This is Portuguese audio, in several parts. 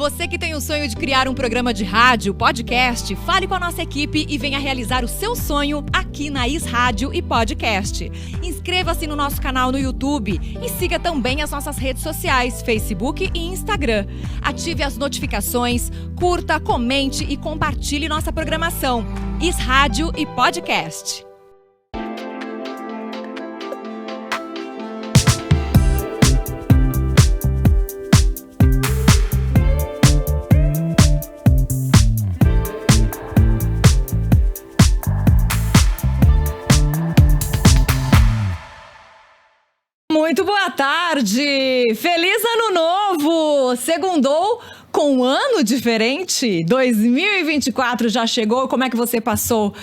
Você que tem o sonho de criar um programa de rádio, podcast, fale com a nossa equipe e venha realizar o seu sonho aqui na Is Rádio e Podcast. Inscreva-se no nosso canal no YouTube e siga também as nossas redes sociais, Facebook e Instagram. Ative as notificações, curta, comente e compartilhe nossa programação. Is Rádio e Podcast. Muito boa tarde! Feliz Ano Novo! Segundou com um ano diferente? 2024 já chegou. Como é que você passou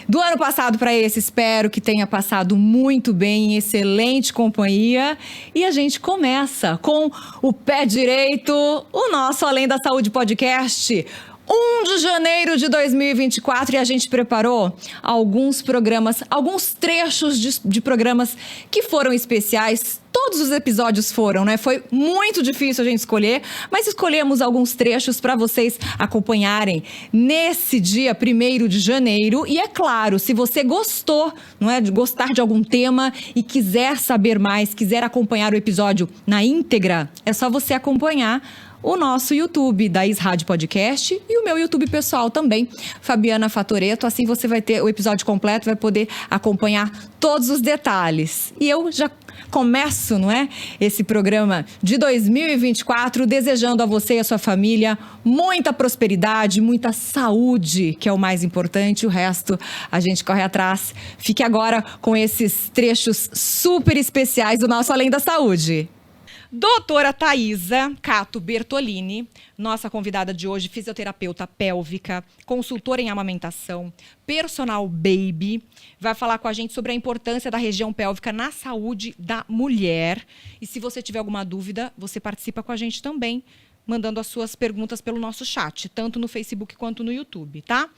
do ano passado para esse? Espero que tenha passado muito bem, em excelente companhia. E a gente começa com o pé direito, o nosso Além da Saúde Podcast. 1 de janeiro de 2024 e a gente preparou alguns programas, alguns trechos de programas que foram especiais. Todos os episódios foram, né? Foi muito difícil a gente escolher, mas escolhemos alguns trechos para vocês acompanharem nesse dia 1º de janeiro. E é claro, se você gostou, não é, de gostar de algum tema e quiser saber mais, quiser acompanhar o episódio na íntegra, é só você acompanhar o nosso YouTube da Is Rádio Podcast e o meu YouTube pessoal também, Fabiana Fatoretto. Assim você vai ter o episódio completo, vai poder acompanhar todos os detalhes. E eu já começo, não é, esse programa de 2024 desejando a você e a sua família muita prosperidade, muita saúde, que é o mais importante. O resto a gente corre atrás. Fique agora com esses trechos super especiais do nosso Além da Saúde. Doutora Thaisa Cato Bertolini, nossa convidada de hoje, fisioterapeuta pélvica, consultora em amamentação, personal baby, vai falar com a gente sobre a importância da região pélvica na saúde da mulher. E se você tiver alguma dúvida, você participa com a gente também, mandando as suas perguntas pelo nosso chat, tanto no Facebook quanto no YouTube, tá?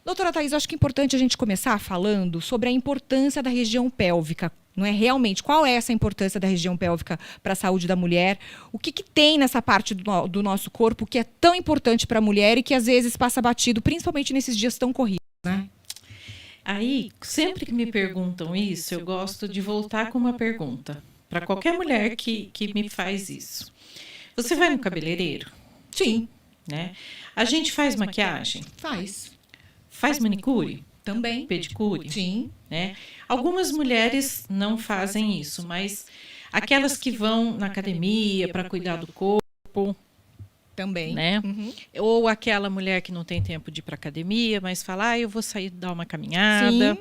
Doutora Thaisa, acho que é importante a gente começar falando sobre a importância da região pélvica. Não é realmente? Qual é essa importância da região pélvica para a saúde da mulher? O que tem nessa parte do nosso corpo que é tão importante para a mulher e que às vezes passa batido, principalmente nesses dias tão corridos, né? Aí, sempre que me perguntam isso, eu gosto de voltar com uma pergunta para qualquer mulher que me faz isso. Você vai no cabeleireiro? Sim. Né? A gente faz maquiagem? Faz manicure? Também. Pedicure? Sim. Né? Algumas mulheres não fazem isso, mas aquelas que vão na academia para cuidar do corpo, também, né? Uhum. Ou aquela mulher que não tem tempo de ir para academia, mas fala, eu vou sair dar uma caminhada. Sim.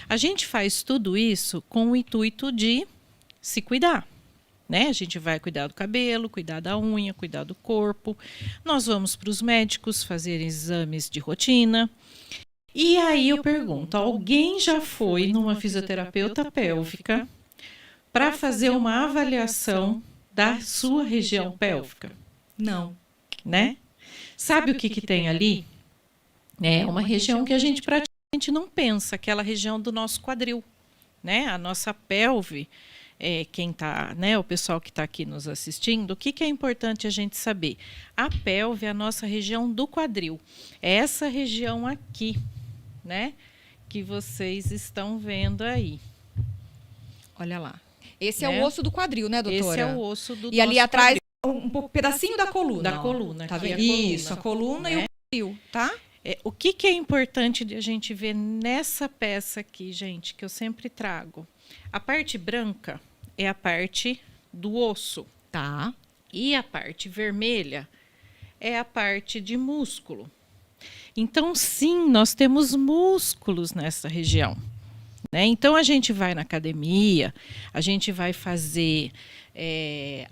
A gente faz tudo isso com o intuito de se cuidar, né? A gente vai cuidar do cabelo, cuidar da unha, cuidar do corpo. Nós vamos para os médicos fazer exames de rotina. E aí eu pergunto, alguém já foi numa fisioterapeuta pélvica para fazer uma avaliação da sua região pélvica? Não. Né? Sabe o que tem ali? É uma região que a gente praticamente não pensa, aquela região do nosso quadril, né? A nossa pelve, quem tá, né? O pessoal que está aqui nos assistindo, o que é importante a gente saber? A pelve é a nossa região do quadril. É essa região aqui, né, que vocês estão vendo aí. Olha lá. Esse é o osso do quadril, né, doutora? Esse é o osso do E ali atrás, quadril. Um pedacinho da coluna. Da coluna. Tá vendo? Isso, a coluna, né? E o quadril, tá? O que é importante de a gente ver nessa peça aqui, gente, que eu sempre trago? A parte branca é a parte do osso. Tá. E a parte vermelha é a parte de músculo. Então, sim, nós temos músculos nessa região, né? Então, a gente vai na academia, a gente vai fazer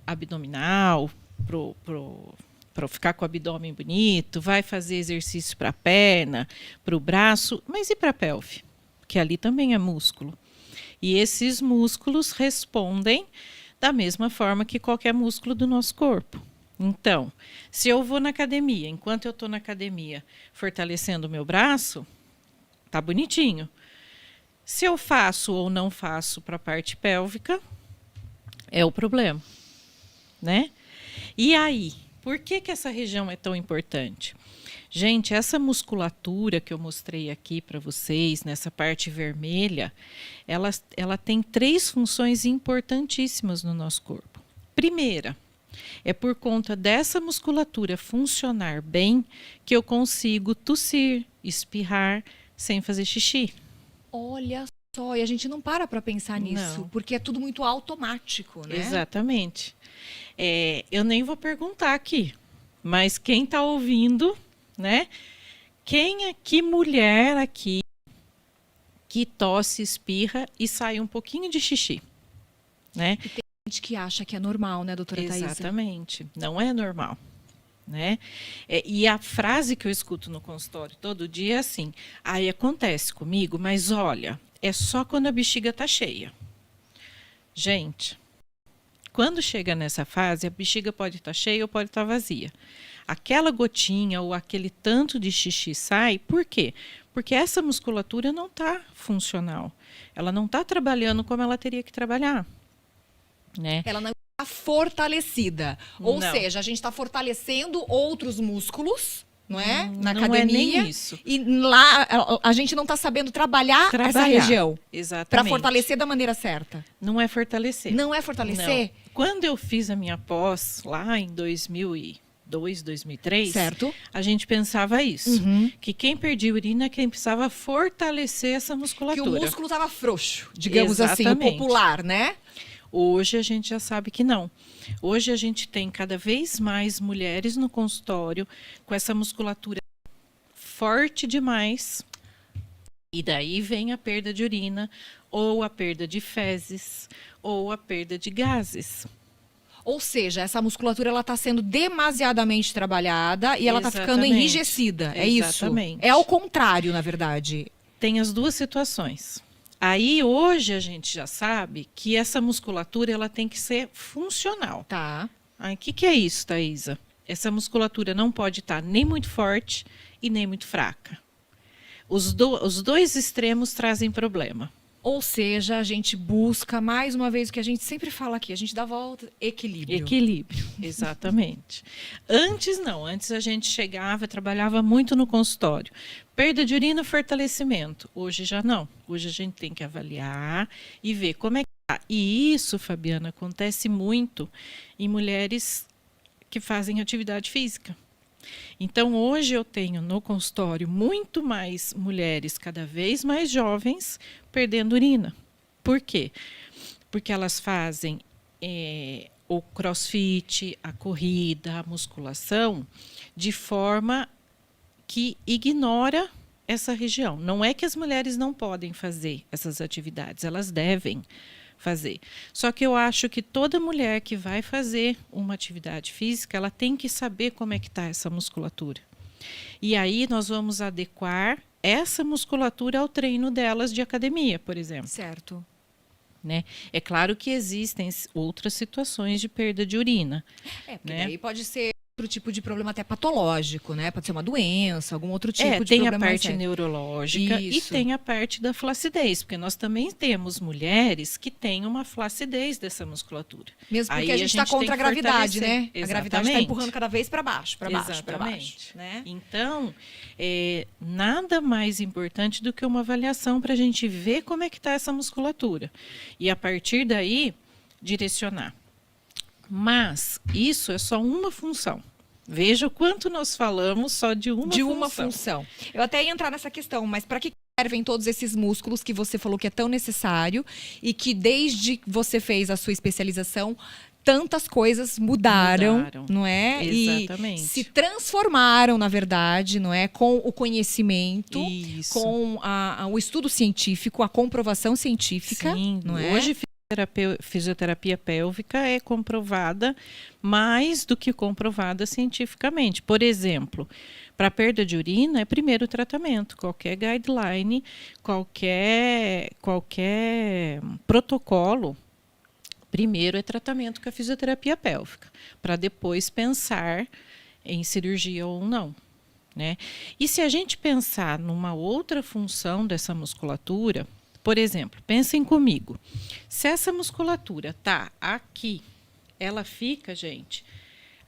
abdominal para ficar com o abdômen bonito, vai fazer exercício para a perna, para o braço, mas e para a pelve? Que ali também é músculo. E esses músculos respondem da mesma forma que qualquer músculo do nosso corpo. Então, se eu vou na academia, enquanto eu estou na academia fortalecendo o meu braço, tá bonitinho. Se eu faço ou não faço para a parte pélvica, é o problema, né? E aí, Por que essa região é tão importante? Gente, essa musculatura que eu mostrei aqui para vocês, nessa parte vermelha, ela tem 3 funções importantíssimas no nosso corpo. Primeira, é por conta dessa musculatura funcionar bem que eu consigo tossir, espirrar sem fazer xixi. Olha só, e a gente não para pensar nisso, Não. porque é tudo muito automático, né? Exatamente. Eu nem vou perguntar aqui, mas quem está ouvindo, né? Que mulher aqui que tosse, espirra e sai um pouquinho de xixi, né? E tem gente que acha que é normal, né, doutora Thaisa? Exatamente, não é normal, né? E a frase que eu escuto no consultório todo dia é assim: aí acontece comigo, mas olha, é só quando a bexiga está cheia. Gente, quando chega nessa fase, a bexiga pode estar cheia ou pode estar vazia. Aquela gotinha ou aquele tanto de xixi sai, por quê? Porque essa musculatura não está funcional. Ela não está trabalhando como ela teria que trabalhar, né? Ela não está fortalecida. Ou Não. seja, a gente está fortalecendo outros músculos, não é? Na não academia. é nem isso. E lá a gente não está sabendo trabalhar essa região. Para Exatamente. fortalecer da maneira certa. Não é fortalecer. Não é fortalecer? Não. Quando eu fiz a minha pós, lá em 2002, 2003, Certo. a gente pensava isso. Uhum. Que quem perdia urina é quem precisava fortalecer essa Que musculatura. o músculo estava frouxo, digamos assim, o Exatamente. popular, né? Hoje a gente já sabe que não. Hoje a gente tem cada vez mais mulheres no consultório com essa musculatura forte demais. E daí vem a perda de urina, ou a perda de fezes, ou a perda de gases. Ou seja, essa musculatura ela está sendo demasiadamente trabalhada e ela está ficando Exatamente. enrijecida. É isso? Exatamente. É ao contrário, na verdade. Tem as duas situações. Aí hoje a gente já sabe que essa musculatura ela tem que ser funcional. Tá. O que é isso, Thaisa? Essa musculatura não pode estar nem muito forte e nem muito fraca. Os dois extremos trazem problema. Ou seja, a gente busca, mais uma vez, o que a gente sempre fala aqui, a gente dá a volta, equilíbrio. Equilíbrio, exatamente. Antes não, antes a gente chegava, trabalhava muito no consultório. Perda de urina, fortalecimento. Hoje já não. Hoje a gente tem que avaliar e ver como é que está. E isso, Fabiana, acontece muito em mulheres que fazem atividade física. Então, hoje eu tenho no consultório muito mais mulheres cada vez mais jovens perdendo urina. Por quê? Porque elas fazem o crossfit, a corrida, a musculação, de forma que ignora essa região. Não é que as mulheres não podem fazer essas atividades, elas devem fazer. Só que eu acho que toda mulher que vai fazer uma atividade física, ela tem que saber como é que está essa musculatura. E aí nós vamos adequar essa musculatura ao treino delas de academia, por exemplo. Certo. Né? É claro que existem outras situações de perda de urina. Porque né? daí pode ser outro tipo de problema até patológico, né? Pode ser uma doença, algum outro tipo de tem problema. a parte neurológica e Isso. tem a parte da flacidez, porque nós também temos mulheres que têm uma flacidez dessa musculatura. Mesmo porque Aí a gente está tem contra a que gravidade, né? fortalecer. A gravidade está Exatamente. empurrando cada vez para baixo, para baixo, para baixo, Exatamente. né? Então, nada mais importante do que uma avaliação para a gente ver como é que está essa musculatura. E a partir daí, direcionar. Mas isso é só uma função. Veja o quanto nós falamos só de uma função. Eu até ia entrar nessa questão, mas para que servem todos esses músculos que você falou que é tão necessário e que desde que você fez a sua especialização, tantas coisas mudaram, não é? Exatamente. E se transformaram, na verdade, não é? Com o conhecimento, Isso. com o estudo científico, a comprovação científica, Sim, não é? Hoje fisioterapia pélvica é comprovada mais do que comprovada cientificamente. Por exemplo, para perda de urina é primeiro o tratamento. Qualquer guideline, qualquer protocolo, primeiro é tratamento com a fisioterapia pélvica, para depois pensar em cirurgia ou não. Né? E se a gente pensar numa outra função dessa musculatura, por exemplo, pensem comigo, se essa musculatura está aqui, ela fica, gente,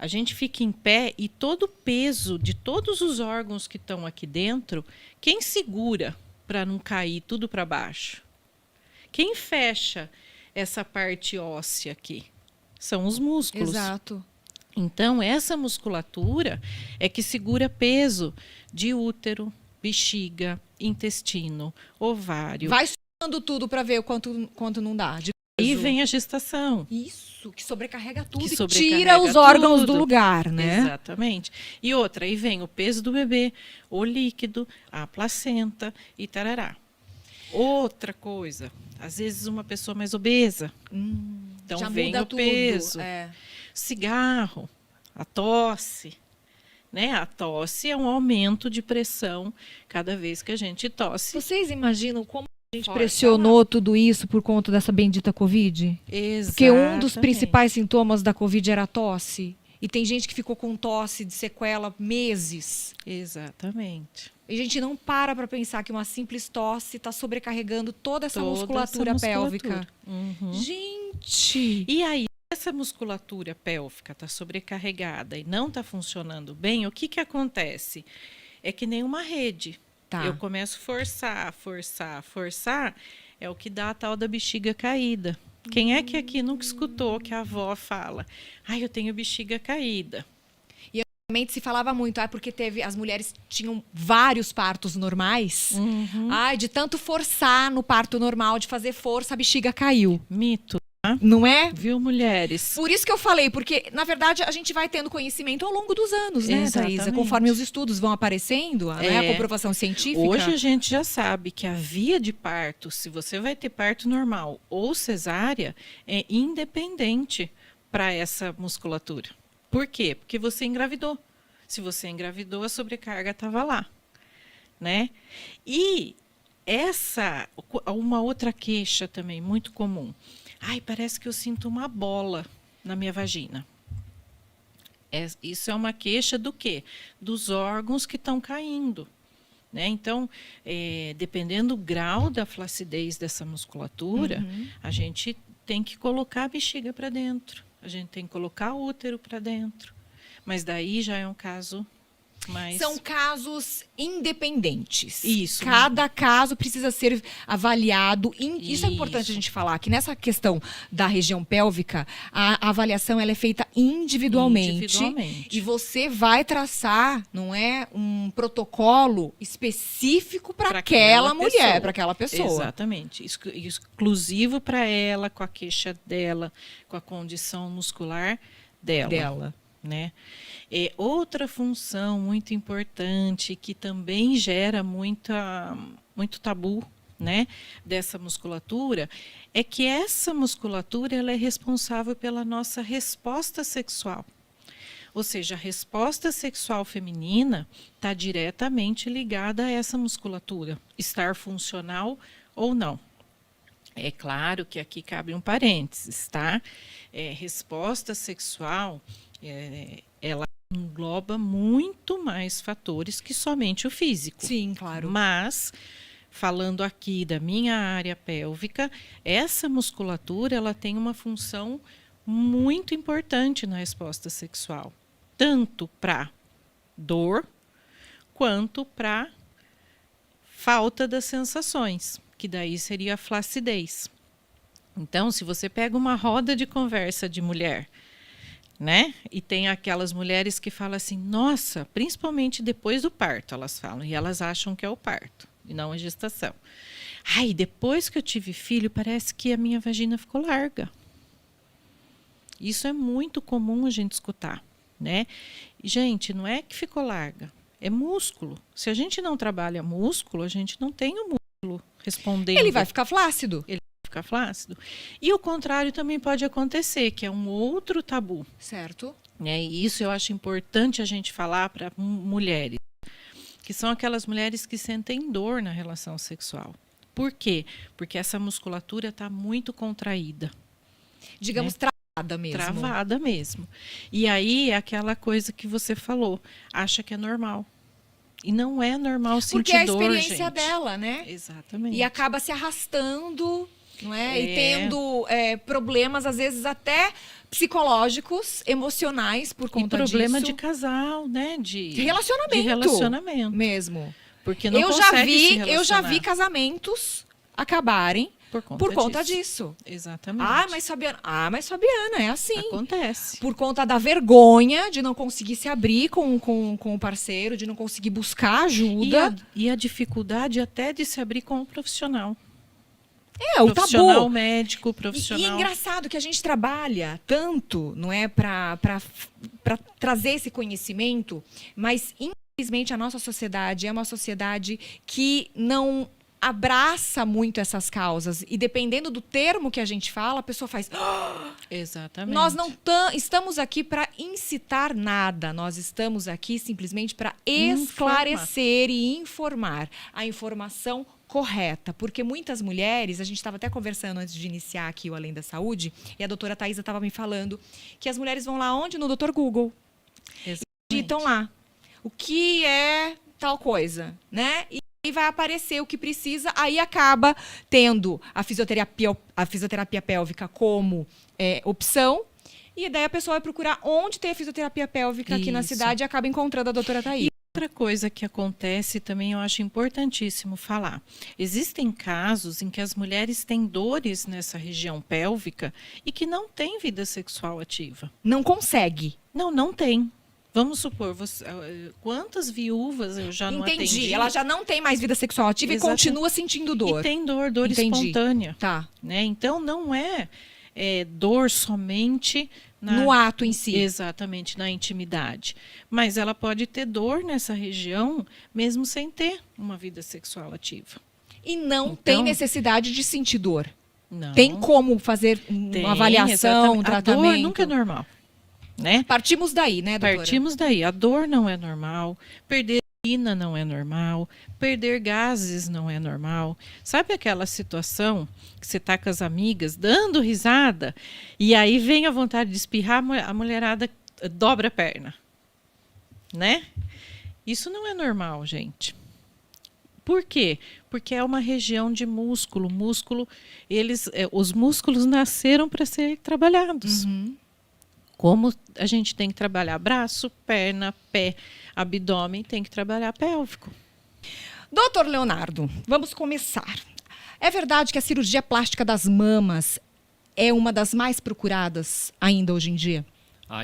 A gente fica em pé e todo o peso de todos os órgãos que estão aqui dentro, quem segura para não cair tudo para baixo? Quem fecha essa parte óssea aqui? São os músculos. Exato. Então, essa musculatura é que segura peso de útero, bexiga, intestino, ovário. Vai somando tudo para ver o quanto não dá. Aí vem a gestação. Isso, que sobrecarrega tudo Que e sobrecarrega tira os órgãos tudo. do lugar, né? Exatamente. E outra, aí vem o peso do bebê, o líquido, a placenta e tarará. Outra coisa, às vezes uma pessoa mais obesa, então já vem muda o tudo. peso. Cigarro, a tosse, né? A tosse é um aumento de pressão cada vez que a gente tosse. Vocês imaginam como a gente Fora pressionou tudo isso por conta dessa bendita Covid? Exatamente. Porque um dos principais sintomas da Covid era a tosse. E tem gente que ficou com tosse de sequela meses. Exatamente. E a gente não para pensar que uma simples tosse está sobrecarregando toda essa musculatura pélvica. Gente! E aí, essa musculatura pélvica está sobrecarregada e não está funcionando bem, o que acontece? É que nem uma rede. Tá. Eu começo a forçar, é o que dá a tal da bexiga caída. Quem é que aqui nunca escutou que a avó fala, eu tenho bexiga caída? E antigamente se falava muito, porque as mulheres tinham vários partos normais. De tanto forçar no parto normal, de fazer força, a bexiga caiu. Mito. Não é? Viu, mulheres? Por isso que eu falei, porque, na verdade, a gente vai tendo conhecimento ao longo dos anos, né, Thaisa? Exatamente. Conforme os estudos vão aparecendo, né, a comprovação científica. Hoje a gente já sabe que a via de parto, se você vai ter parto normal ou cesárea, é independente para essa musculatura. Por quê? Porque você engravidou. Se você engravidou, a sobrecarga estava lá, né? E uma outra queixa também muito comum. Parece que eu sinto uma bola na minha vagina. Isso é uma queixa do quê? Dos órgãos que estão caindo, né? Então, dependendo do grau da flacidez dessa musculatura, a gente tem que colocar a bexiga para dentro. A gente tem que colocar o útero para dentro. Mas daí já é um caso mais... São casos independentes. Isso. Cada caso precisa ser avaliado. Isso é importante a gente falar, que nessa questão da região pélvica, a avaliação ela é feita individualmente. E você vai traçar, não é, um protocolo específico para aquela mulher, para aquela pessoa. Exatamente. Exclusivo para ela, com a queixa dela, com a condição muscular dela. Né? Outra função muito importante que também gera muito tabu, né, dessa musculatura é que essa musculatura ela é responsável pela nossa resposta sexual. Ou seja, a resposta sexual feminina está diretamente ligada a essa musculatura, estar funcional ou não. É claro que aqui cabe um parênteses, tá? Resposta sexual ela engloba muito mais fatores que somente o físico. Sim, claro. Mas, falando aqui da minha área pélvica, essa musculatura ela tem uma função muito importante na resposta sexual. Tanto para dor, quanto para falta das sensações, que daí seria a flacidez. Então, se você pega uma roda de conversa de mulher, né? E tem aquelas mulheres que falam assim, nossa, principalmente depois do parto, elas falam, e elas acham que é o parto, e não a gestação. Depois que eu tive filho, parece que a minha vagina ficou larga. Isso é muito comum a gente escutar, né? E, gente, não é que ficou larga, é músculo. Se a gente não trabalha músculo, a gente não tem o músculo respondendo. Ele vai ficar flácido. Ficar flácido. E o contrário também pode acontecer, que é um outro tabu. Certo. E isso eu acho importante a gente falar para mulheres, que são aquelas mulheres que sentem dor na relação sexual. Por quê? Porque essa musculatura está muito contraída. Digamos, travada mesmo. Travada mesmo. E aí é aquela coisa que você falou, acha que é normal. E não é normal sentir dor, gente. Porque é a experiência dela, né? Exatamente. E acaba se arrastando não é? E tendo problemas, às vezes, até psicológicos, emocionais por conta disso. E problema de casal, né? De relacionamento. Mesmo. Porque não consegue se relacionar. Eu já vi casamentos acabarem por conta disso. Exatamente. Mas Fabiana, é assim. Acontece. Por conta da vergonha de não conseguir se abrir com o parceiro, de não conseguir buscar ajuda. E a dificuldade até de se abrir com o profissional. O profissional tabu. médico, profissional. E engraçado que a gente trabalha tanto, não é, para trazer esse conhecimento, mas infelizmente a nossa sociedade é uma sociedade que não abraça muito essas causas. E dependendo do termo que a gente fala, a pessoa faz... Exatamente. Nós não estamos aqui para incitar nada. Nós estamos aqui simplesmente para esclarecer e informar. A informação correta. Porque muitas mulheres, a gente estava até conversando antes de iniciar aqui o Além da Saúde, e a doutora Thaisa estava me falando que as mulheres vão lá onde? No Dr. Google. Exatamente. E digitam lá. O que é tal coisa, né? E vai aparecer o que precisa, aí acaba tendo a fisioterapia pélvica como opção, e daí a pessoa vai procurar onde tem a fisioterapia pélvica aqui na cidade e acaba encontrando a doutora Thaisa. Outra coisa que acontece também, eu acho importantíssimo falar. Existem casos em que as mulheres têm dores nessa região pélvica e que não têm vida sexual ativa. Não consegue. Não tem. Vamos supor, quantas viúvas eu já não atendi? Entendi. Ela já não tem mais vida sexual ativa. Exatamente. E continua sentindo dor. E tem dor espontânea. Tá. Né? Então, não é dor somente no ato em si. Exatamente, na intimidade. Mas ela pode ter dor nessa região, mesmo sem ter uma vida sexual ativa. E não tem necessidade de sentir dor. Não. Tem como fazer uma avaliação, um tratamento. A dor nunca é normal. Né? Partimos daí, né, doutora? Partimos daí. A dor não é normal, perder urina não é normal, perder gases não é normal. Sabe aquela situação que você está com as amigas dando risada e aí vem a vontade de espirrar, a mulherada dobra a perna, né? Isso não é normal, gente. Por quê? Porque é uma região de músculo. Os músculos nasceram para ser trabalhados. Uhum. Como a gente tem que trabalhar braço, perna, pé, abdômen, tem que trabalhar pélvico. Doutor Leonardo, vamos começar. É verdade que a cirurgia plástica das mamas é uma das mais procuradas ainda hoje em dia?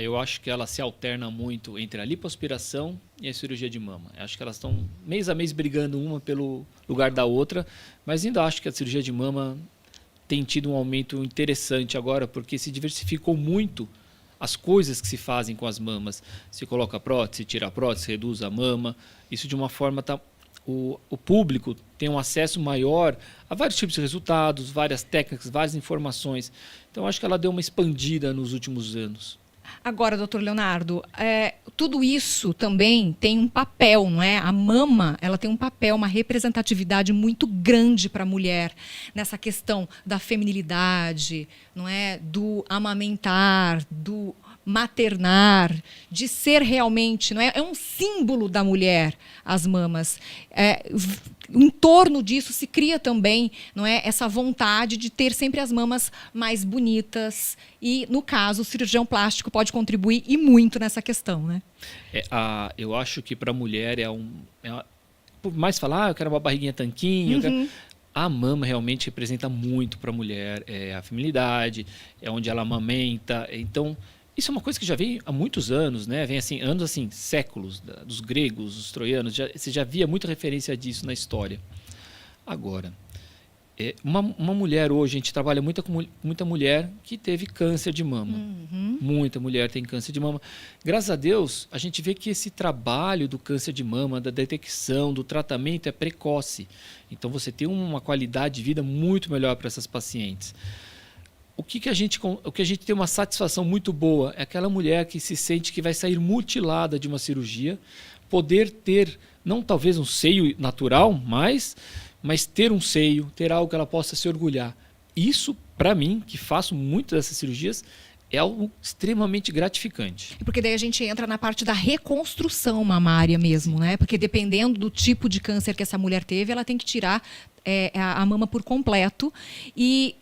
Eu acho que ela se alterna muito entre a lipoaspiração e a cirurgia de mama. Eu acho que elas estão mês a mês brigando uma pelo lugar da outra, mas ainda acho que a cirurgia de mama tem tido um aumento interessante agora, porque se diversificou muito as coisas que se fazem com as mamas. Se coloca a prótese, tira a prótese, reduz a mama. Isso de uma forma o público tem um acesso maior a vários tipos de resultados, várias técnicas, várias informações. Então, acho que ela deu uma expandida nos últimos anos. Agora, doutor Leonardo, tudo isso também tem um papel, não é? A mama, ela tem um papel, uma representatividade muito grande para a mulher nessa questão da feminilidade, não é? Do amamentar, do maternar, de ser realmente, não é? É um símbolo da mulher, as mamas. Em torno disso se cria também, não é, essa vontade de ter sempre as mamas mais bonitas e, no caso, o cirurgião plástico pode contribuir e muito nessa questão, né? Eu acho que para a mulher por mais falar, eu quero uma barriguinha tanquinho, a mama realmente representa muito para a mulher, a feminilidade, é onde ela amamenta, então isso é uma coisa que já vem há muitos anos, né? Vem assim, anos assim, séculos, dos gregos, dos troianos, você já via muita referência disso na história. Agora, uma mulher hoje, a gente trabalha com muita mulher que teve câncer de mama. Muita mulher tem câncer de mama. Graças a Deus, a gente vê que esse trabalho do câncer de mama, da detecção, do tratamento é precoce. Então, você tem uma qualidade de vida muito melhor para essas pacientes. O que a gente tem uma satisfação muito boa é aquela mulher que se sente que vai sair mutilada de uma cirurgia, poder ter, não talvez um seio natural, mas ter um seio, ter algo que ela possa se orgulhar. Isso, para mim, que faço muitas dessas cirurgias, é algo extremamente gratificante. Porque daí a gente entra na parte da reconstrução mamária mesmo, né? Porque dependendo do tipo de câncer que essa mulher teve, ela tem que tirar a mama por completo. E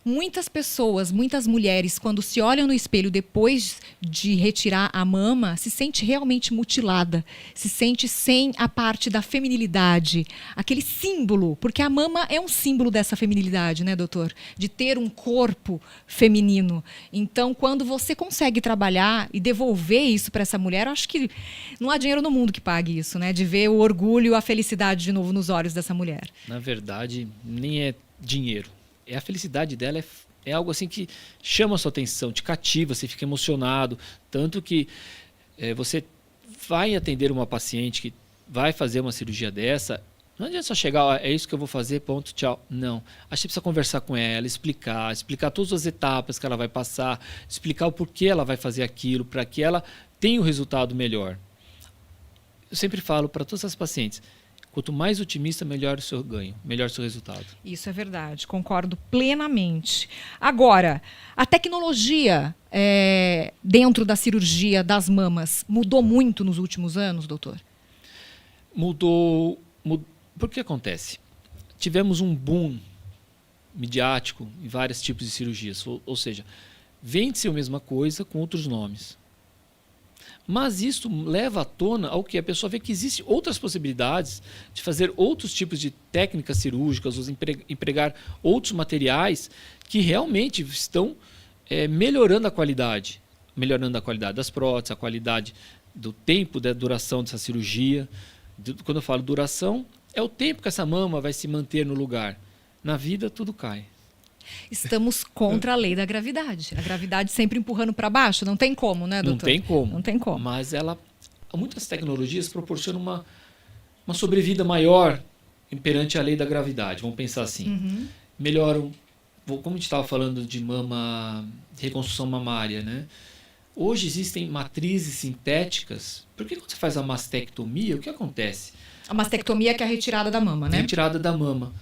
muitas pessoas, muitas mulheres, quando se olham no espelho depois de retirar a mama, se sente realmente mutilada, se sente sem a parte da feminilidade, aquele símbolo, porque a mama é um símbolo dessa feminilidade, né, doutor? De ter um corpo feminino. Então, quando você consegue trabalhar e devolver isso para essa mulher, eu acho que não há dinheiro no mundo que pague isso, né? De ver o orgulho, a felicidade de novo nos olhos dessa mulher. Na verdade, nem é dinheiro. A felicidade dela é algo assim que chama a sua atenção, te cativa, você fica emocionado. Tanto que você vai atender uma paciente que vai fazer uma cirurgia dessa, não adianta só chegar, é isso que eu vou fazer, ponto, tchau. Não. Acho que precisa conversar com ela, explicar todas as etapas que ela vai passar, explicar o porquê ela vai fazer aquilo, para que ela tenha um resultado melhor. Eu sempre falo para todas as pacientes, quanto mais otimista, melhor o seu ganho, melhor o seu resultado. Isso é verdade, concordo plenamente. Agora, a tecnologia dentro da cirurgia das mamas mudou muito nos últimos anos, doutor? Mudou. Por que acontece? Tivemos um boom midiático em vários tipos de cirurgias, ou seja, vende-se a mesma coisa com outros nomes. Mas isso leva à tona ao que a pessoa vê que existem outras possibilidades de fazer outros tipos de técnicas cirúrgicas, ou empregar outros materiais que realmente estão melhorando a qualidade das próteses, a qualidade do tempo da duração dessa cirurgia. Quando eu falo duração, é o tempo que essa mama vai se manter no lugar. Na vida, tudo cai. Estamos contra a lei da gravidade. A gravidade sempre empurrando para baixo. Não tem como, né, doutor? Não tem como. Não tem como. Mas muitas tecnologias proporcionam uma sobrevida maior perante a lei da gravidade. Vamos pensar assim. Uhum. Melhoram, como a gente estava falando de mama, reconstrução mamária, né? Hoje existem matrizes sintéticas. Porque quando você faz a mastectomia, o que acontece? A mastectomia que é a retirada da mama, né? A retirada da mama.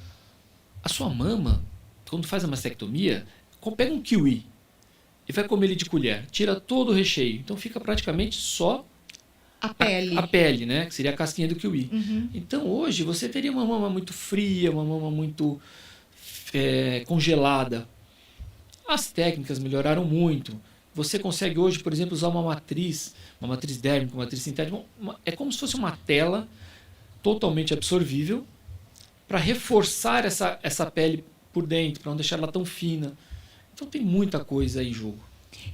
A sua mama, quando faz a mastectomia, pega um kiwi e vai comer ele de colher. Tira todo o recheio. Então fica praticamente só a pele. A pele, né? Que seria a casquinha do kiwi. Uhum. Então hoje você teria uma mama muito fria, uma mama muito congelada. As técnicas melhoraram muito. Você consegue hoje, por exemplo, usar uma matriz dérmica, uma matriz sintética. É como se fosse uma tela totalmente absorvível para reforçar essa pele por dentro, para não deixar ela tão fina. Então tem muita coisa aí em jogo.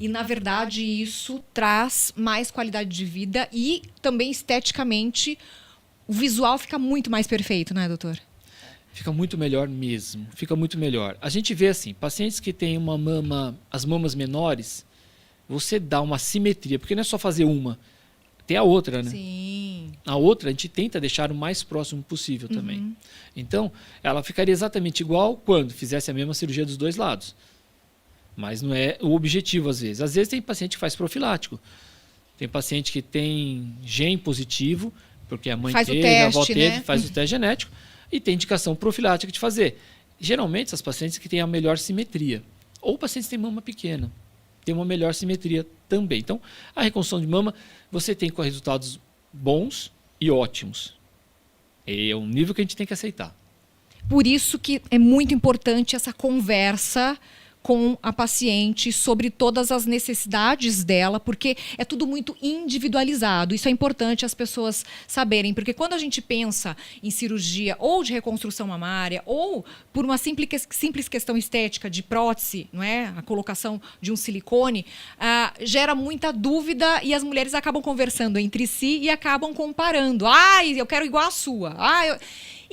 E, na verdade, isso traz mais qualidade de vida e também esteticamente o visual fica muito mais perfeito, né, doutor? Fica muito melhor mesmo, fica muito melhor. A gente vê assim, pacientes que têm as mamas menores, você dá uma simetria, porque não é só fazer uma, tem a outra, né? Sim. A outra a gente tenta deixar o mais próximo possível também. Uhum. Então, ela ficaria exatamente igual quando fizesse a mesma cirurgia dos dois lados. Mas não é o objetivo às vezes. Às vezes tem paciente que faz profilático. Tem paciente que tem gene positivo, porque a mãe teve, a avó teve, né? Faz o teste genético, e tem indicação profilática de fazer. Geralmente, essas pacientes que têm a melhor simetria. Ou pacientes que têm mama pequena. Tem uma melhor simetria também. Então, a reconstrução de mama, você tem com resultados bons e ótimos. É um nível que a gente tem que aceitar. Por isso que é muito importante essa conversa com a paciente sobre todas as necessidades dela, porque é tudo muito individualizado. Isso é importante as pessoas saberem, porque quando a gente pensa em cirurgia ou de reconstrução mamária ou por uma simples questão estética de prótese, não é? A colocação de um silicone, gera muita dúvida e as mulheres acabam conversando entre si e acabam comparando. Eu quero igual a sua.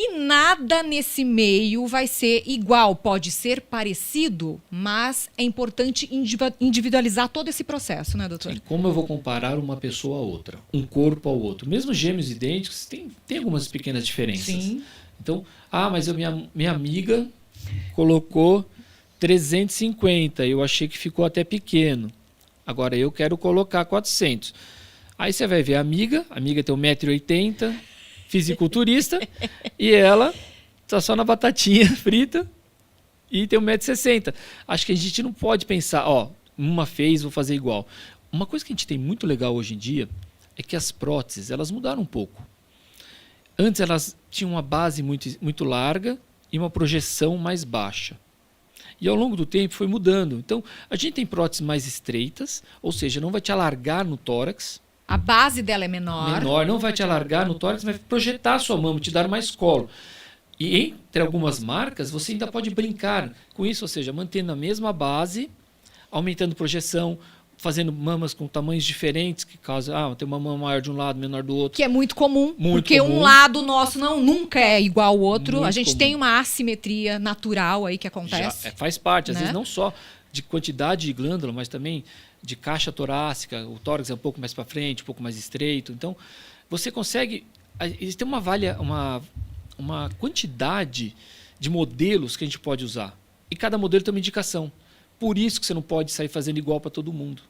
E nada nesse meio vai ser igual. Pode ser parecido, mas é importante individualizar todo esse processo, né, doutor? Sim, como eu vou comparar uma pessoa a outra, um corpo ao outro? Mesmo gêmeos idênticos, tem algumas pequenas diferenças. Sim. Então, mas minha amiga colocou 350, eu achei que ficou até pequeno. Agora eu quero colocar 400. Aí você vai ver a amiga tem 1,80 m, fisiculturista, e ela está só na batatinha frita e tem 1,60 m. Acho que a gente não pode pensar, uma fez, vou fazer igual. Uma coisa que a gente tem muito legal hoje em dia é que as próteses, elas mudaram um pouco. Antes elas tinham uma base muito, muito larga e uma projeção mais baixa. E ao longo do tempo foi mudando. Então, a gente tem próteses mais estreitas, ou seja, não vai te alargar no tórax. A base dela é menor. Não vai te alargar no tórax, vai projetar a sua mama, te dar mais colo. E entre algumas marcas, você ainda pode brincar com isso, ou seja, mantendo a mesma base, aumentando projeção, fazendo mamas com tamanhos diferentes, que causa, tem uma mama maior de um lado, menor do outro. Que é muito comum, porque um lado nosso nunca é igual ao outro. Muito a gente tem uma assimetria natural aí que acontece. Faz parte, às vezes não só de quantidade de glândula, mas também de caixa torácica, o tórax é um pouco mais para frente, um pouco mais estreito. Então, você consegue... Tem uma quantidade de modelos que a gente pode usar. E cada modelo tem uma indicação. Por isso que você não pode sair fazendo igual para todo mundo.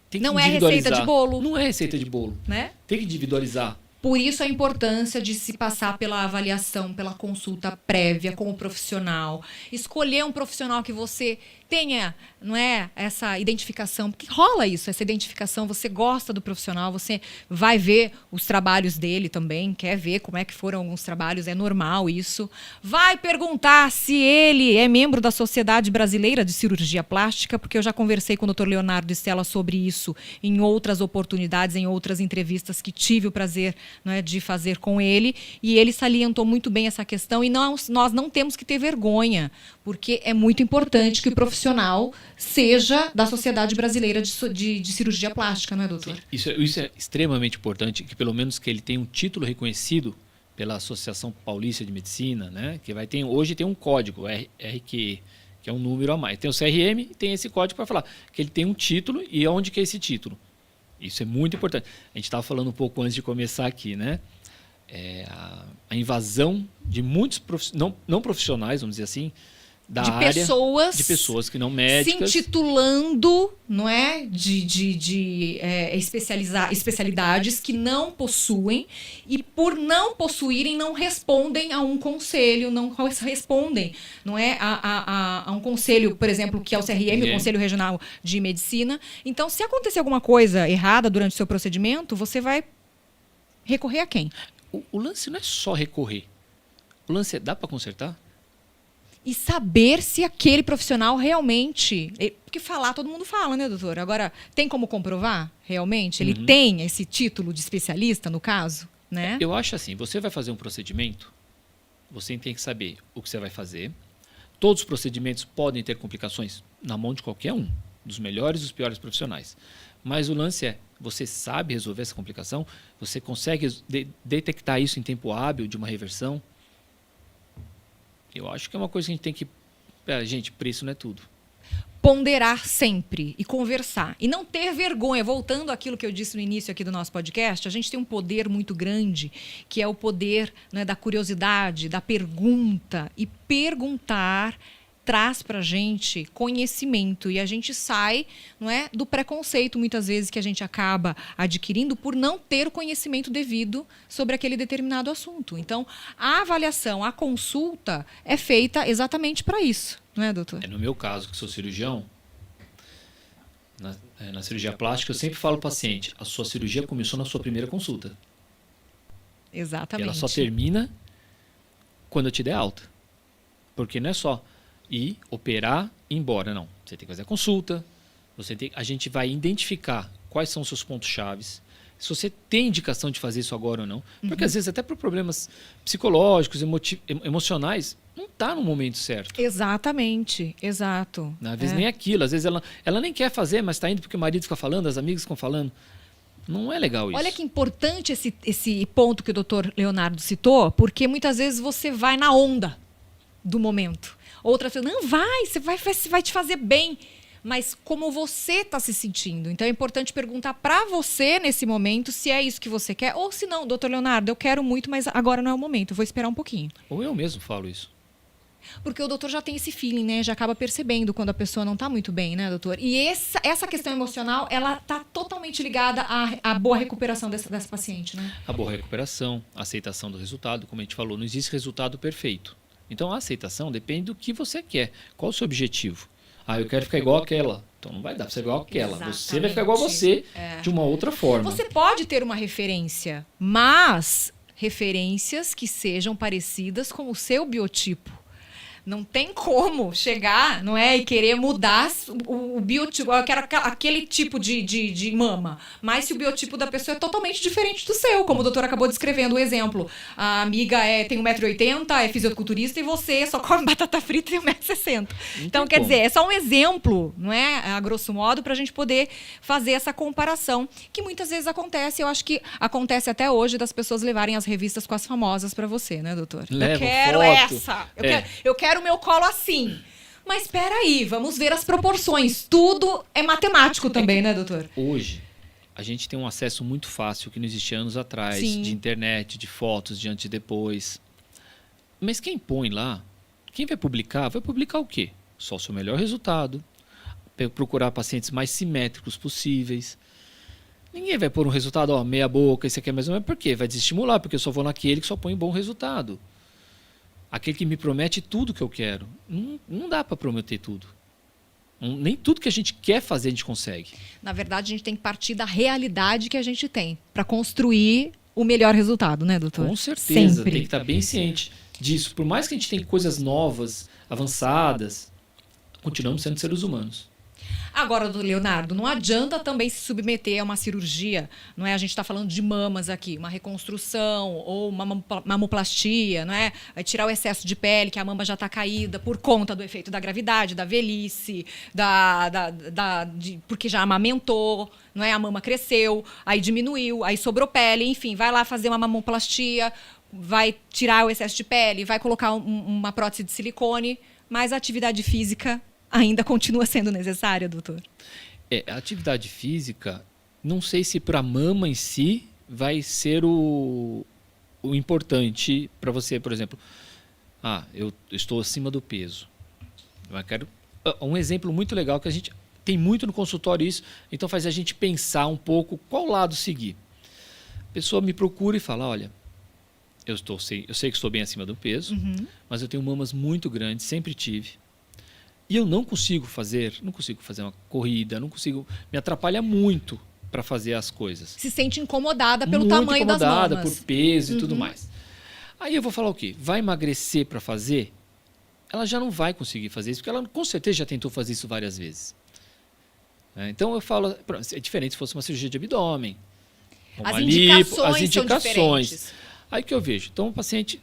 Tem que não é receita de bolo. Não é receita de bolo. Né? Tem que individualizar. Por isso a importância de se passar pela avaliação, pela consulta prévia com o profissional. Escolher um profissional que você tenha, não é, essa identificação. Porque rola isso, essa identificação. Você gosta do profissional, você vai ver os trabalhos dele também, quer ver como é que foram alguns trabalhos, é normal isso. Vai perguntar se ele é membro da Sociedade Brasileira de Cirurgia Plástica, porque eu já conversei com o Dr. Leonardo Stella sobre isso em outras oportunidades, em outras entrevistas que tive o prazer, não é, de fazer com ele, e ele salientou muito bem essa questão, e nós não temos que ter vergonha, porque é muito importante que o profissional seja da Sociedade Brasileira de Cirurgia Plástica, não é, doutor? Isso é extremamente importante, que pelo menos que ele tenha um título reconhecido pela Associação Paulista de Medicina, né, que hoje tem um código, RQE, que é um número a mais. Tem o CRM e tem esse código para falar que ele tem um título e onde que é esse título. Isso é muito importante. A gente estava falando um pouco antes de começar aqui, né? A invasão de muitos não profissionais, vamos dizer assim, da área de pessoas que não médicas, se intitulando, não é, especialidades que não possuem, e por não possuírem não respondem a um conselho, não respondem, não é, a um conselho, por exemplo, que é o CRM, o Conselho Regional de Medicina. Então, se acontecer alguma coisa errada durante o seu procedimento, você vai recorrer a quem? O lance não é só recorrer. O lance é, dá para consertar? E saber se aquele profissional realmente... Porque falar, todo mundo fala, né, doutor? Agora, tem como comprovar, realmente? Ele tem esse título de especialista, no caso? Né? Eu acho assim, você vai fazer um procedimento, você tem que saber o que você vai fazer. Todos os procedimentos podem ter complicações na mão de qualquer um, dos melhores e dos piores profissionais. Mas o lance é, você sabe resolver essa complicação? Você consegue detectar isso em tempo hábil de uma reversão? Eu acho que é uma coisa que a gente tem que... gente, preço não é tudo. Ponderar sempre e conversar. E não ter vergonha. Voltando àquilo que eu disse no início aqui do nosso podcast, a gente tem um poder muito grande, que é o poder, né, da curiosidade, da pergunta. E perguntar traz para a gente conhecimento, e a gente sai, não é, do preconceito, muitas vezes, que a gente acaba adquirindo por não ter o conhecimento devido sobre aquele determinado assunto. Então, a avaliação, a consulta é feita exatamente para isso, não é, doutor? No meu caso, que sou cirurgião, na cirurgia plástica, eu sempre falo ao paciente, a sua cirurgia começou na sua primeira consulta. Exatamente. Ela só termina quando eu te der alta. Porque não é só ir, operar e ir embora, não. Você tem que fazer a consulta, a gente vai identificar quais são os seus pontos chaves, se você tem indicação de fazer isso agora ou não. Porque às vezes até por problemas psicológicos, emocionais, não está no momento certo. Exatamente, exato. Às vezes nem aquilo, às vezes ela nem quer fazer, mas está indo porque o marido fica falando, as amigas ficam falando. Não é legal isso. Olha que importante esse ponto que o doutor Leonardo citou, porque muitas vezes você vai na onda do momento. Outra pessoa, não, vai te fazer bem. Mas como você está se sentindo? Então é importante perguntar para você nesse momento se é isso que você quer. Ou se não, doutor Leonardo, eu quero muito, mas agora não é o momento, eu vou esperar um pouquinho. Ou eu mesmo falo isso. Porque o doutor já tem esse feeling, né? Já acaba percebendo quando a pessoa não está muito bem, né, doutor? E essa questão emocional, ela está totalmente ligada à boa recuperação dessa paciente, né? A boa recuperação, a aceitação do resultado, como a gente falou, não existe resultado perfeito. Então, a aceitação depende do que você quer. Qual o seu objetivo? Eu quero ficar igual àquela. Então, não vai dar para ser igual àquela. Exatamente. Você vai ficar igual a você, de uma outra forma. Você pode ter uma referência, mas referências que sejam parecidas com o seu biotipo. Não tem como chegar, não é? E querer mudar o biotipo. Eu quero aquele tipo de mama. Mas se o biotipo da pessoa é totalmente diferente do seu, como o doutor acabou descrevendo o exemplo. A amiga tem 1,80 m, é fisiculturista, e você só come batata frita e tem 1,60 m. Então, quer dizer, é só um exemplo, não é? A grosso modo, pra gente poder fazer essa comparação, que muitas vezes acontece. Eu acho que acontece até hoje das pessoas levarem as revistas com as famosas pra você, né, doutor? Leva eu quero foto. essa! Eu quero o meu colo assim. Mas espera aí, vamos ver as proporções. Tudo é matemático também, né, doutor? Hoje, a gente tem um acesso muito fácil que não existia anos atrás, Sim. de internet, de fotos, de antes e depois. Mas quem põe lá, quem vai publicar o quê? Só o seu melhor resultado, procurar pacientes mais simétricos possíveis. Ninguém vai pôr um resultado, meia boca, esse aqui é mais ou menos. Por quê? Vai desestimular, porque eu só vou naquele que só põe bom resultado. Aquele que me promete tudo que eu quero. Não dá para prometer tudo. Nem tudo que a gente quer fazer a gente consegue. Na verdade, a gente tem que partir da realidade que a gente tem para construir o melhor resultado, né, doutor? Com certeza, Sempre. tem que estar bem ciente disso. Por mais que a gente tenha coisas novas, avançadas, continuamos sendo seres humanos. Agora, Leonardo, não adianta também se submeter a uma cirurgia, não é? A gente está falando de mamas aqui, uma reconstrução ou uma mamoplastia, não é? Vai tirar o excesso de pele, que a mama já está caída por conta do efeito da gravidade, da velhice, porque já amamentou, não é? A mama cresceu, aí diminuiu, aí sobrou pele, enfim, vai lá fazer uma mamoplastia, vai tirar o excesso de pele, vai colocar uma prótese de silicone, mas a atividade física ainda continua sendo necessária, doutor? A atividade física, não sei se para a mama em si vai ser o importante para você, por exemplo. Eu estou acima do peso. Eu quero um exemplo muito legal que a gente tem muito no consultório isso, então faz a gente pensar um pouco qual lado seguir. A pessoa me procura e fala, olha, eu sei que estou bem acima do peso, mas eu tenho mamas muito grandes, sempre tive. E eu não consigo fazer uma corrida, me atrapalha muito para fazer as coisas. Se sente incomodada pelo muito tamanho das mamas. incomodada por peso e tudo mais. Aí eu vou falar o quê? Vai emagrecer para fazer? Ela já não vai conseguir fazer isso, porque ela com certeza já tentou fazer isso várias vezes. Então eu falo, é diferente se fosse uma cirurgia de abdômen. As indicações são diferentes. Aí que eu vejo, então o paciente,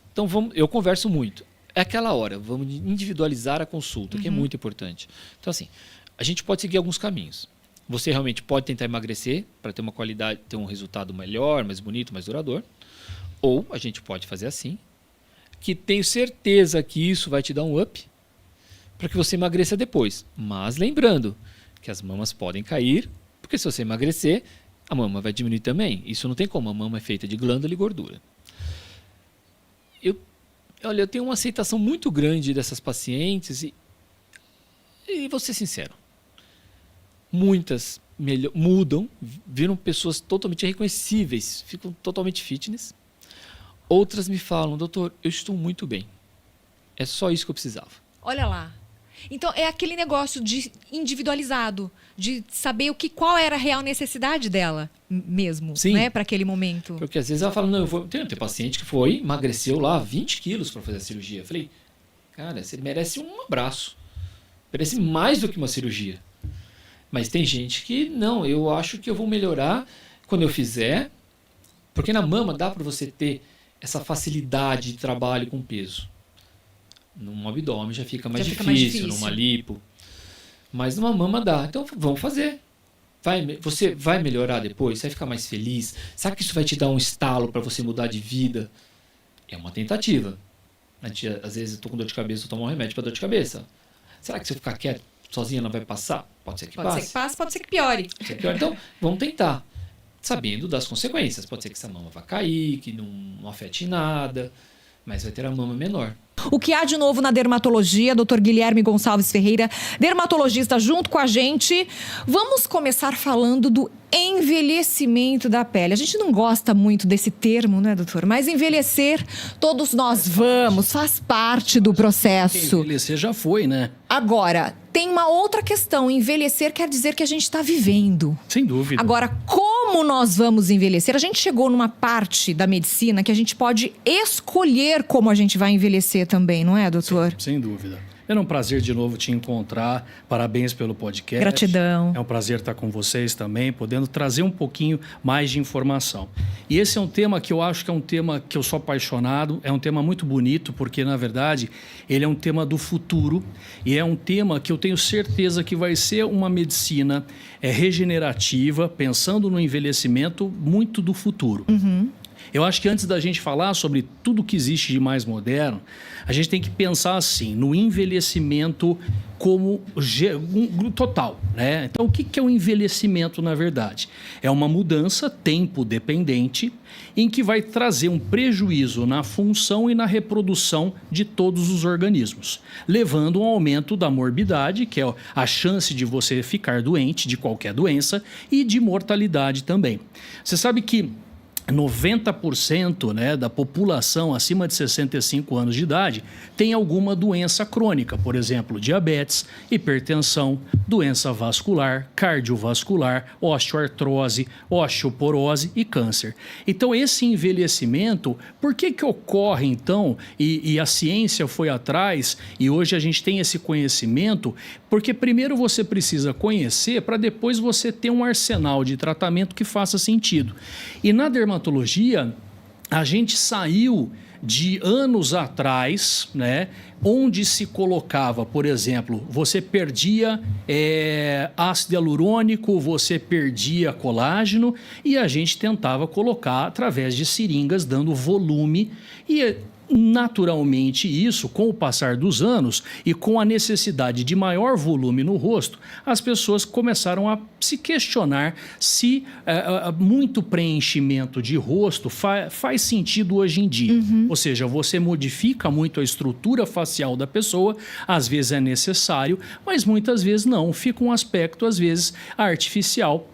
eu converso muito. É aquela hora, vamos individualizar a consulta, que é muito importante. Então, assim, a gente pode seguir alguns caminhos. Você realmente pode tentar emagrecer para ter uma qualidade, ter um resultado melhor, mais bonito, mais duradouro. Ou a gente pode fazer assim, que tenho certeza que isso vai te dar um up para que você emagreça depois. Mas lembrando que as mamas podem cair, porque se você emagrecer, a mama vai diminuir também. Isso não tem como, a mama é feita de glândula e gordura. Eu tenho uma aceitação muito grande dessas pacientes e vou ser sincero, muitas mudam, viram pessoas totalmente irreconhecíveis, ficam totalmente fitness. Outras me falam, doutor, eu estou muito bem, é só isso que eu precisava. Olha lá. Então, é aquele negócio de individualizado, de saber qual era a real necessidade dela mesmo, né, para aquele momento. Porque às vezes ela fala, tem paciente que emagreceu lá 20 quilos para fazer a cirurgia. Eu falei, cara, você merece um abraço. Merece mais do que uma cirurgia. Mas tem gente que, não, eu acho que eu vou melhorar quando eu fizer, porque na mama dá para você ter essa facilidade de trabalho com peso. Num abdômen já fica mais difícil, numa lipo. Mas numa mama dá. Então vamos fazer. Você vai melhorar depois? Você vai ficar mais feliz? Sabe que isso vai te dar um estalo para você mudar de vida? É uma tentativa. Às vezes eu estou com dor de cabeça, eu tomo um remédio para dor de cabeça. Será que se eu ficar quieto, sozinha não vai passar? Pode ser que passe. Pode ser que passe, pode ser que piore. Então, vamos tentar. Sabendo das consequências. Pode ser que essa mama vá cair, que não afete nada, mas vai ter a mama menor. O que há de novo na dermatologia, Dr. Guilherme Gonçalves Ferreira, dermatologista junto com a gente. Vamos começar falando do envelhecimento da pele. A gente não gosta muito desse termo, né, doutor? Mas envelhecer, todos nós vamos, faz parte do processo. Envelhecer já foi, né? Agora, tem uma outra questão. Envelhecer quer dizer que a gente está vivendo. Sem dúvida. Agora, como como nós vamos envelhecer. A gente chegou numa parte da medicina que a gente pode escolher como a gente vai envelhecer também, não é, doutor? Sem dúvida. Era um prazer de novo te encontrar. Parabéns pelo podcast. Gratidão. É um prazer estar com vocês também, podendo trazer um pouquinho mais de informação. E esse é um tema que eu acho que é um tema que eu sou apaixonado, é um tema muito bonito, porque, na verdade, ele é um tema do futuro e é um tema que eu tenho certeza que vai ser uma medicina regenerativa, pensando no envelhecimento muito do futuro. Eu acho que antes da gente falar sobre tudo que existe de mais moderno, a gente tem que pensar assim, no envelhecimento como total, né? Então, o que é o envelhecimento, na verdade? É uma mudança tempo-dependente em que vai trazer um prejuízo na função e na reprodução de todos os organismos, levando a um aumento da morbidade, que é a chance de você ficar doente de qualquer doença, e de mortalidade também. Você sabe que 90%, né, da população acima de 65 anos de idade tem alguma doença crônica, por exemplo, diabetes, hipertensão, doença vascular, cardiovascular, osteoartrose, osteoporose e câncer. Então, esse envelhecimento, por que ocorre então? E a ciência foi atrás e hoje a gente tem esse conhecimento, porque primeiro você precisa conhecer para depois você ter um arsenal de tratamento que faça sentido. E na dermatologia, a gente saiu de anos atrás, né, onde se colocava, por exemplo, você perdia ácido hialurônico, você perdia colágeno e a gente tentava colocar através de seringas, dando volume e naturalmente isso, com o passar dos anos e com a necessidade de maior volume no rosto, as pessoas começaram a se questionar se muito preenchimento de rosto faz sentido hoje em dia. Ou seja, você modifica muito a estrutura facial da pessoa, às vezes é necessário, mas muitas vezes não, fica um aspecto às vezes artificial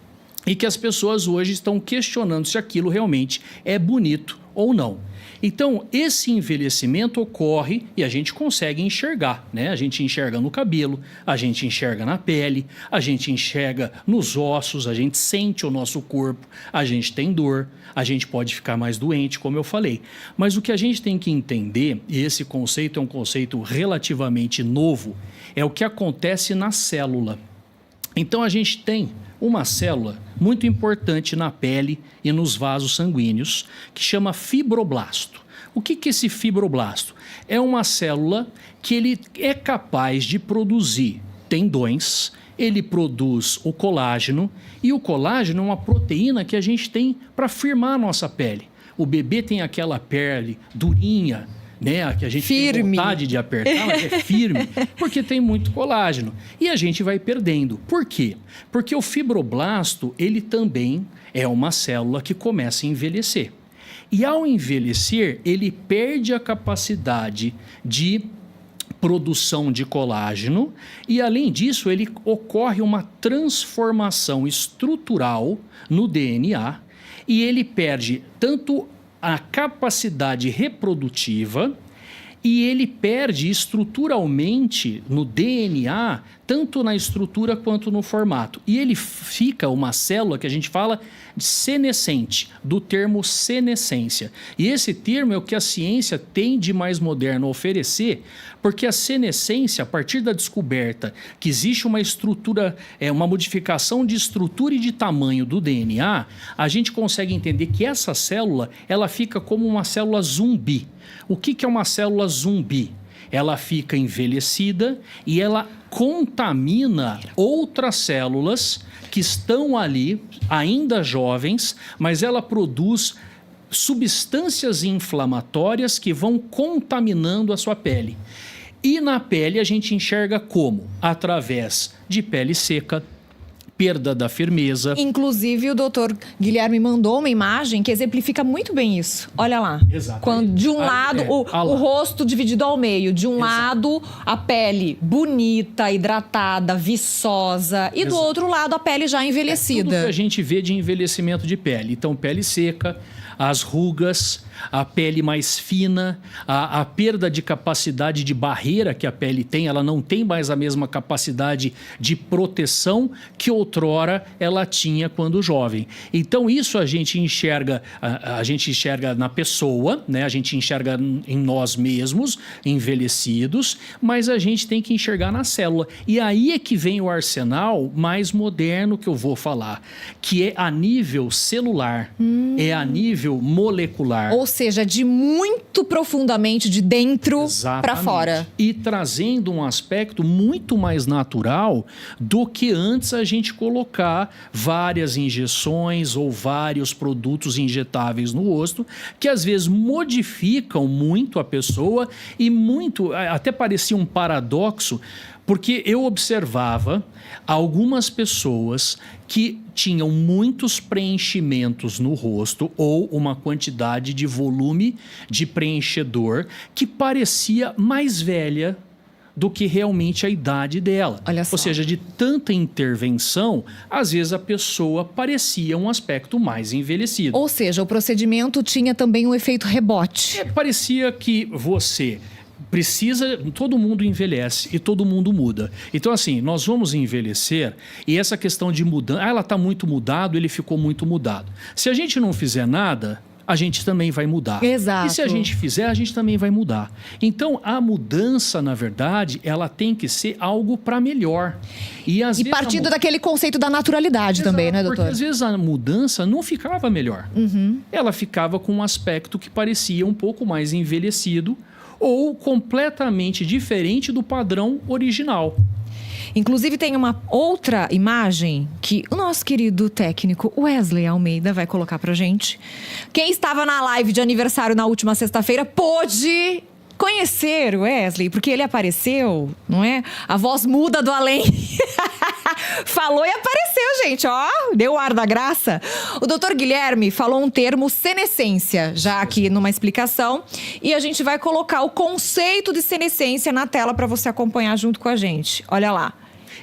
e que as pessoas hoje estão questionando se aquilo realmente é bonito ou não. Então, esse envelhecimento ocorre e a gente consegue enxergar, né? A gente enxerga no cabelo, a gente enxerga na pele, a gente enxerga nos ossos, a gente sente o nosso corpo, a gente tem dor, a gente pode ficar mais doente, como eu falei. Mas o que a gente tem que entender, e esse conceito é um conceito relativamente novo, é o que acontece na célula. Então, a gente tem uma célula muito importante na pele e nos vasos sanguíneos, que chama fibroblasto. O que é esse fibroblasto? É uma célula que ele é capaz de produzir tendões, ele produz o colágeno, e o colágeno é uma proteína que a gente tem para firmar a nossa pele. O bebê tem aquela pele durinha, né, que a gente tem vontade de apertar, mas é firme, porque tem muito colágeno. E a gente vai perdendo. Por quê? Porque o fibroblasto, ele também é uma célula que começa a envelhecer. E ao envelhecer, ele perde a capacidade de produção de colágeno e, além disso, ele ocorre uma transformação estrutural no DNA e ele perde tanto a capacidade reprodutiva e ele perde estruturalmente no DNA, tanto na estrutura quanto no formato. E ele fica uma célula que a gente fala de senescente, do termo senescência. E esse termo é o que a ciência tem de mais moderno a oferecer, porque a senescência, a partir da descoberta que existe uma estrutura, uma modificação de estrutura e de tamanho do DNA, a gente consegue entender que essa célula, ela fica como uma célula zumbi. O que é uma célula zumbi? Ela fica envelhecida e ela contamina outras células que estão ali, ainda jovens, mas ela produz substâncias inflamatórias que vão contaminando a sua pele. E na pele a gente enxerga como? Através de pele seca, perda da firmeza. Inclusive, o doutor Guilherme mandou uma imagem que exemplifica muito bem isso. Olha lá. Exato. Quando, de um lado, o rosto dividido ao meio. De um lado, a pele bonita, hidratada, viçosa. E do outro lado, a pele já envelhecida. Tudo que a gente vê de envelhecimento de pele. Então, pele seca, as rugas, a pele mais fina, a perda de capacidade de barreira que a pele tem, ela não tem mais a mesma capacidade de proteção que outrora ela tinha quando jovem. Então isso a gente enxerga na pessoa, né? A gente enxerga em nós mesmos, envelhecidos, mas a gente tem que enxergar na célula. E aí é que vem o arsenal mais moderno que eu vou falar, que é a nível celular, é a nível molecular. Ou seja, de muito profundamente de dentro para fora. E trazendo um aspecto muito mais natural do que antes a gente colocar várias injeções ou vários produtos injetáveis no rosto, que às vezes modificam muito a pessoa e muito, até parecia um paradoxo, porque eu observava algumas pessoas que tinham muitos preenchimentos no rosto ou uma quantidade de volume de preenchedor que parecia mais velha do que realmente a idade dela. Olha só. Ou seja, de tanta intervenção, às vezes a pessoa parecia um aspecto mais envelhecido. Ou seja, o procedimento tinha também um efeito rebote. Parecia que você precisa, todo mundo envelhece e todo mundo muda. Então, assim, nós vamos envelhecer e essa questão de mudança, ela está muito mudado, ele ficou muito mudado. Se a gente não fizer nada, a gente também vai mudar. Exato. E se a gente fizer, a gente também vai mudar. Então, a mudança, na verdade, ela tem que ser algo para melhor. E partindo daquele conceito da naturalidade. Exato, também, né, doutor? Porque às vezes a mudança não ficava melhor. Ela ficava com um aspecto que parecia um pouco mais envelhecido ou completamente diferente do padrão original. Inclusive tem uma outra imagem que o nosso querido técnico Wesley Almeida vai colocar pra gente. Quem estava na live de aniversário na última sexta-feira pôde conhecer o Wesley, porque ele apareceu, não é? A voz muda do além. Falou e apareceu, gente, ó, deu o ar da graça. O doutor Guilherme falou um termo senescência, já aqui numa explicação, e a gente vai colocar o conceito de senescência na tela para você acompanhar junto com a gente. Olha lá.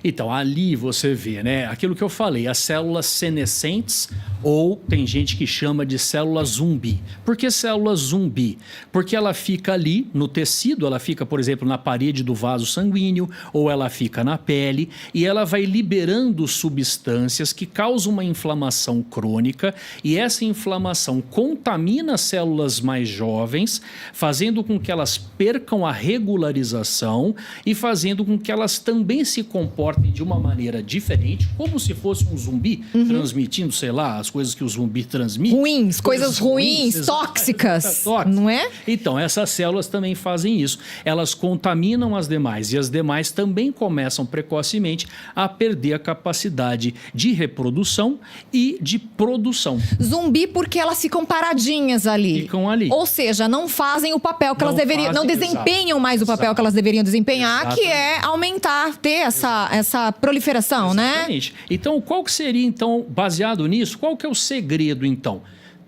Então, ali você vê, né? Aquilo que eu falei, as células senescentes, ou tem gente que chama de célula zumbi. Por que célula zumbi? Porque ela fica ali no tecido, ela fica, por exemplo, na parede do vaso sanguíneo, ou ela fica na pele, e ela vai liberando substâncias que causam uma inflamação crônica, e essa inflamação contamina as células mais jovens, fazendo com que elas percam a regularização e fazendo com que elas também se comportem de uma maneira diferente, como se fosse um zumbi transmitindo, sei lá, as coisas que o zumbi transmite. Coisas ruins, tóxicas, não é? Então, essas células também fazem isso. Elas contaminam as demais e as demais também começam precocemente a perder a capacidade de reprodução e de produção. Zumbi porque elas ficam paradinhas ali. Ficam ali. Ou seja, não fazem o papel que elas deveriam, não desempenham mais o papel que elas deveriam desempenhar, que é aumentar, ter essa proliferação, exatamente, né? Então, qual que seria, então, baseado nisso, qual que é o segredo, então?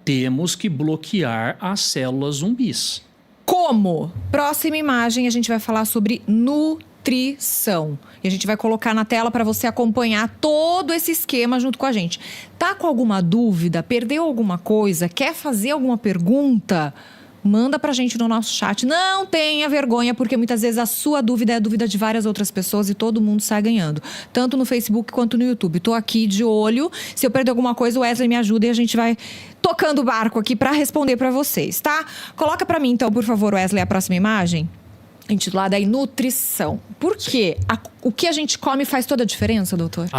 Temos que bloquear as células zumbis. Como? Próxima imagem, a gente vai falar sobre nutrição. E a gente vai colocar na tela para você acompanhar todo esse esquema junto com a gente. Tá com alguma dúvida? Perdeu alguma coisa? Quer fazer alguma pergunta? Manda pra gente no nosso chat. Não tenha vergonha, porque muitas vezes a sua dúvida é a dúvida de várias outras pessoas e todo mundo sai ganhando. Tanto no Facebook quanto no YouTube. Tô aqui de olho. Se eu perder alguma coisa, o Wesley me ajuda e a gente vai tocando o barco aqui pra responder pra vocês, tá? Coloca pra mim, então, por favor, Wesley, a próxima imagem. Intitulada aí Nutrição. Por quê? O que a gente come faz toda a diferença, doutor?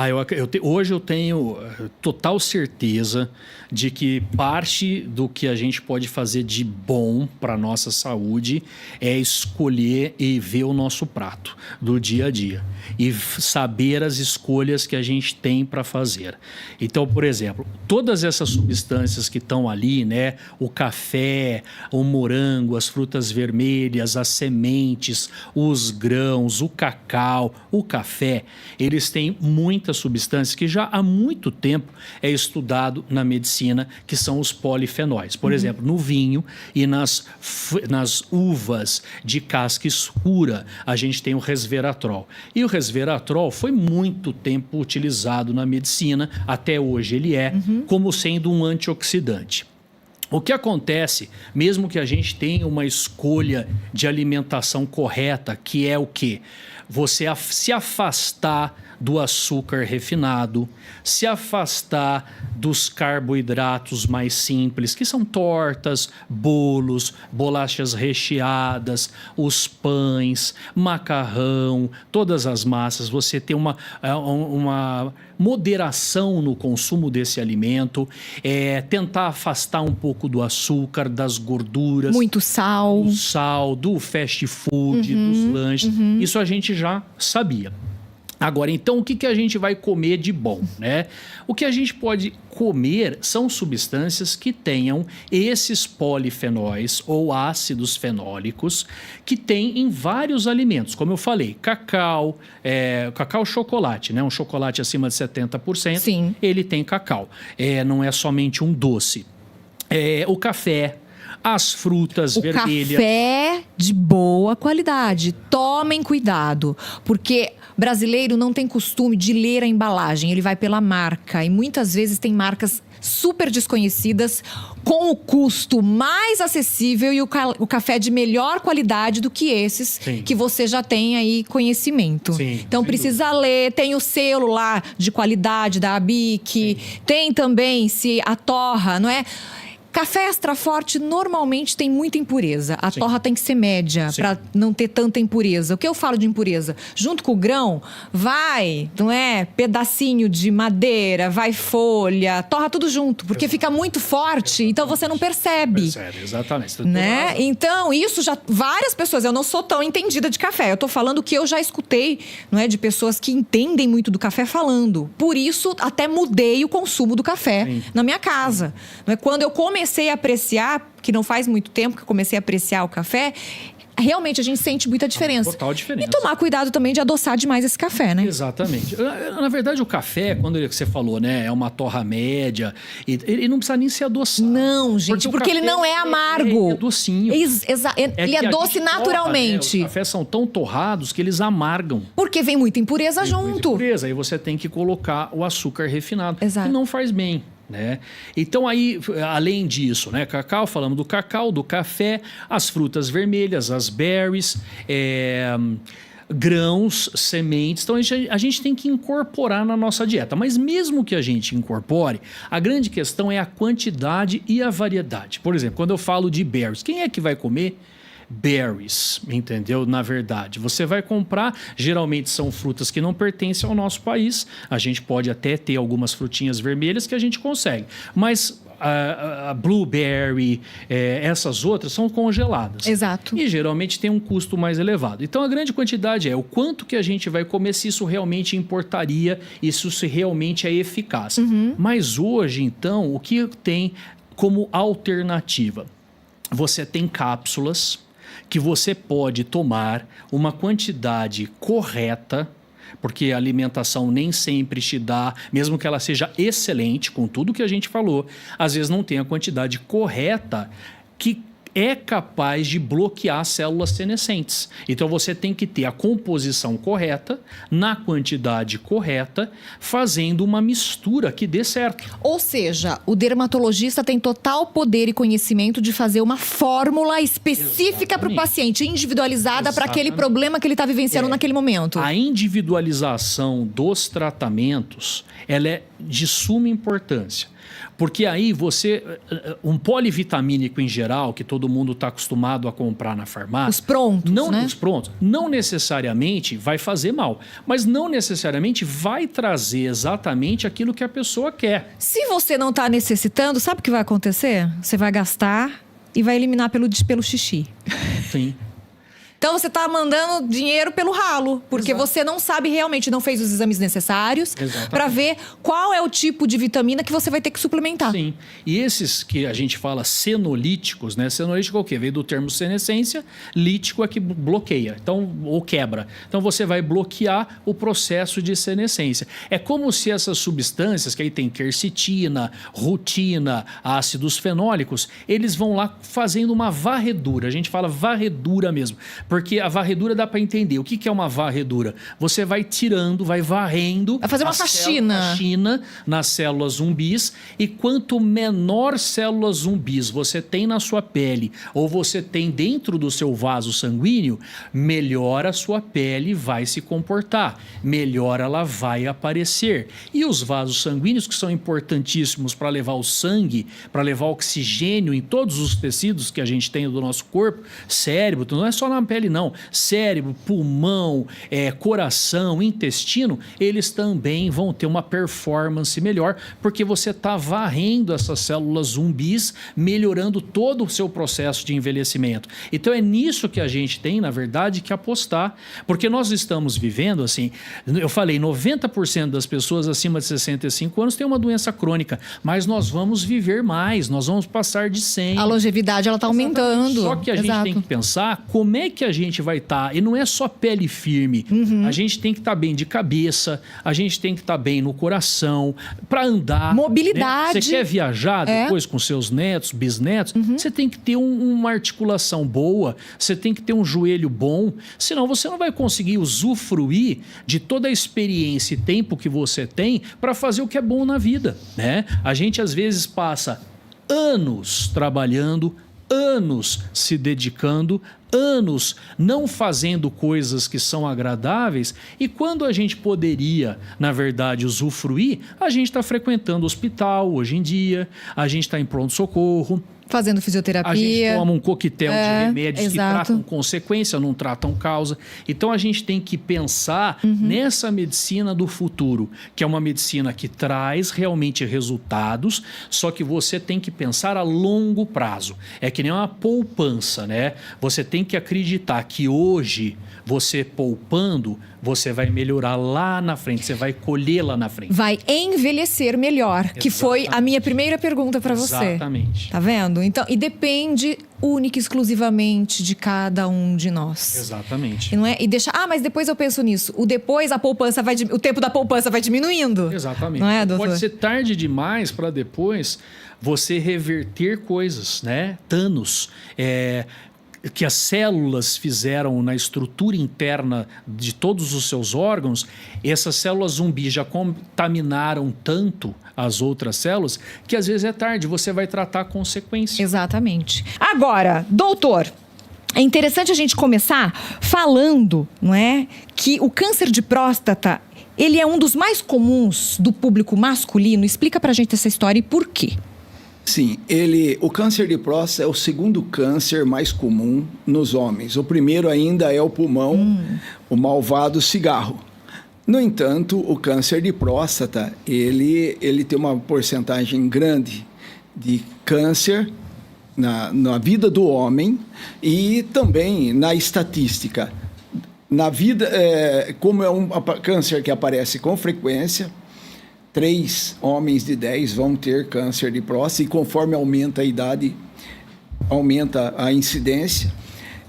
Hoje eu tenho total certeza de que parte do que a gente pode fazer de bom para a nossa saúde é escolher e ver o nosso prato do dia a dia. E saber as escolhas que a gente tem para fazer. Então, por exemplo, todas essas substâncias que estão ali, né? O café, o morango, as frutas vermelhas, as sementes, os grãos, o cacau, o café, eles têm muitas substâncias que já há muito tempo é estudado na medicina, que são os polifenóis. Por exemplo, no vinho e nas uvas de casca escura, a gente tem o resveratrol. E o resveratrol foi muito tempo utilizado na medicina, até hoje ele é, como sendo um antioxidante. O que acontece, mesmo que a gente tenha uma escolha de alimentação correta, que é o quê? Você se afastar do açúcar refinado, se afastar dos carboidratos mais simples, que são tortas, bolos, bolachas recheadas, os pães, macarrão, todas as massas. Você tem uma moderação no consumo desse alimento, tentar afastar um pouco do açúcar, das gorduras. Muito sal. Do sal, do fast food, dos lanches. Isso a gente já sabia. Agora, então, o que a gente vai comer de bom, né? O que a gente pode comer são substâncias que tenham esses polifenóis ou ácidos fenólicos que tem em vários alimentos. Como eu falei, cacau chocolate, né? Um chocolate acima de 70%, Sim. ele tem cacau. Não é somente um doce. O café, as frutas vermelhas. Café de boa qualidade. Tomem cuidado, porque brasileiro não tem costume de ler a embalagem, ele vai pela marca. E muitas vezes tem marcas super desconhecidas com o custo mais acessível e o café de melhor qualidade do que esses Sim. que você já tem aí conhecimento. Sim, então sem precisa ler, tem o selo lá de qualidade da ABIC, tem também se a torra, não é? Café extra forte normalmente tem muita impureza. A torra tem que ser média para não ter tanta impureza. O que eu falo de impureza? Junto com o grão, vai, não é? Pedacinho de madeira, vai folha, torra tudo junto, porque fica muito forte, então você não percebe. Percebe, exatamente. Né? Então, isso já. Várias pessoas, eu não sou tão entendida de café. Eu tô falando que eu já escutei, não é? De pessoas que entendem muito do café falando. Por isso, até mudei o consumo do café na minha casa. Não é? Quando eu comecei a apreciar, que não faz muito tempo que eu comecei a apreciar o café, realmente a gente sente muita diferença. Total diferença. E tomar cuidado também de adoçar demais esse café, né? Exatamente. Na verdade, o café, quando você falou, né, é uma torra média, ele não precisa nem se adoçar. Não, gente, porque ele não é amargo. É docinho. Ele é doce naturalmente. Torra, né? Os cafés são tão torrados que eles amargam. Porque vem muita impureza junto. Impureza. Aí você tem que colocar o açúcar refinado. Exato. Que não faz bem. Né? Então aí, além disso, né, cacau, falamos do cacau, do café, as frutas vermelhas, as berries, grãos, sementes. Então a gente tem que incorporar na nossa dieta. Mas mesmo que a gente incorpore, a grande questão é a quantidade e a variedade. Por exemplo, quando eu falo de berries, quem é que vai comer berries, entendeu? Na verdade, você vai comprar, geralmente são frutas que não pertencem ao nosso país. A gente pode até ter algumas frutinhas vermelhas que a gente consegue, mas a blueberry, essas outras são congeladas. Exato. E geralmente tem um custo mais elevado. Então a grande quantidade é o quanto que a gente vai comer, se isso realmente importaria, isso se realmente é eficaz. Mas hoje, então, o que tem como alternativa? Você tem cápsulas que você pode tomar uma quantidade correta, porque a alimentação nem sempre te dá, mesmo que ela seja excelente, com tudo que a gente falou, às vezes não tem a quantidade correta que é capaz de bloquear células senescentes. Então você tem que ter a composição correta, na quantidade correta, fazendo uma mistura que dê certo. Ou seja, o dermatologista tem total poder e conhecimento de fazer uma fórmula específica para o paciente, individualizada para aquele problema que ele está vivenciando naquele momento. A individualização dos tratamentos, ela é de suma importância. Porque aí um polivitamínico em geral, que todo mundo está acostumado a comprar na farmácia... Os prontos, né? Os prontos. Não necessariamente vai fazer mal, mas não necessariamente vai trazer exatamente aquilo que a pessoa quer. Se você não está necessitando, sabe o que vai acontecer? Você vai gastar e vai eliminar pelo xixi. Sim. Então você está mandando dinheiro pelo ralo, porque você não sabe realmente, não fez os exames necessários para ver qual é o tipo de vitamina que você vai ter que suplementar. Sim. E esses que a gente fala senolíticos, né? Senolítico é o quê? Veio do termo senescência, lítico é que bloqueia, então, ou quebra. Então você vai bloquear o processo de senescência. É como se essas substâncias, que aí tem quercetina, rutina, ácidos fenólicos, eles vão lá fazendo uma varredura. A gente fala varredura mesmo. Porque a varredura dá para entender. O que é uma varredura? Você vai tirando, vai varrendo... Vai fazer uma faxina nas células zumbis, e quanto menor células zumbis você tem na sua pele ou você tem dentro do seu vaso sanguíneo, melhor a sua pele vai se comportar, melhor ela vai aparecer. E os vasos sanguíneos, que são importantíssimos para levar o sangue, para levar oxigênio em todos os tecidos que a gente tem do nosso corpo, cérebro, não é só na pele não, cérebro, pulmão, coração, intestino, eles também vão ter uma performance melhor, porque você está varrendo essas células zumbis, melhorando todo o seu processo de envelhecimento. Então é nisso que a gente tem, na verdade, que apostar, porque nós estamos vivendo assim, eu falei, 90% das pessoas acima de 65 anos têm uma doença crônica, mas nós vamos viver mais, nós vamos passar de 100. A longevidade, ela está aumentando. Só que a gente tem que pensar como é que a gente vai estar, e não é só pele firme, a gente tem que estar bem de cabeça, a gente tem que estar bem no coração, para andar. Mobilidade. Né? Você quer viajar depois com seus netos, bisnetos, você tem que ter uma articulação boa, você tem que ter um joelho bom, senão você não vai conseguir usufruir de toda a experiência e tempo que você tem para fazer o que é bom na vida, né? A gente às vezes passa anos trabalhando, anos se dedicando, anos não fazendo coisas que são agradáveis, e quando a gente poderia, na verdade, usufruir, a gente está frequentando o hospital hoje em dia, a gente está em pronto-socorro, fazendo fisioterapia. A gente toma um coquetel de remédios que exato. tratam consequência, não tratam causa. Então a gente tem que pensar nessa medicina do futuro, que é uma medicina que traz realmente resultados, só que você tem que pensar a longo prazo. É que nem uma poupança, né? Você tem que acreditar que hoje, você poupando, você vai melhorar lá na frente, você vai colher lá na frente. Vai envelhecer melhor, que foi a minha primeira pergunta para você. Exatamente. Tá vendo? Então, e depende única e exclusivamente de cada um de nós. Exatamente. E não é? E deixar, mas depois eu penso nisso. O tempo da poupança vai diminuindo. Exatamente. Não é, doutor? Pode ser tarde demais para depois você reverter coisas, né? Danos, que as células fizeram na estrutura interna de todos os seus órgãos. Essas células zumbi já contaminaram tanto as outras células que às vezes é tarde, você vai tratar a consequência. Exatamente. Agora, doutor, é interessante a gente começar falando, não é, que o câncer de próstata, ele é um dos mais comuns do público masculino. Explica pra gente essa história e por quê. Sim, o câncer de próstata é o segundo câncer mais comum nos homens. O primeiro ainda é o pulmão, o malvado cigarro. No entanto, o câncer de próstata, ele tem uma porcentagem grande de câncer na vida do homem e também na estatística. Na vida, como é um câncer que aparece com frequência, 3 homens de 10 vão ter câncer de próstata, e conforme aumenta a idade, aumenta a incidência.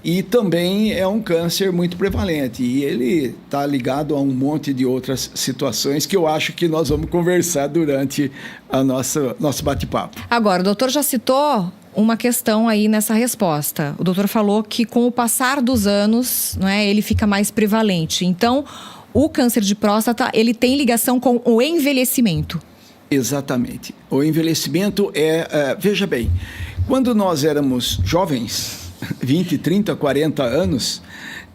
E também é um câncer muito prevalente, e ele está ligado a um monte de outras situações que eu acho que nós vamos conversar durante a nosso bate-papo. Agora, o doutor já citou uma questão aí nessa resposta. O doutor falou que com o passar dos anos, não é, ele fica mais prevalente. Então, o câncer de próstata, ele tem ligação com o envelhecimento. Exatamente. O envelhecimento veja bem, quando nós éramos jovens, 20, 30, 40 anos,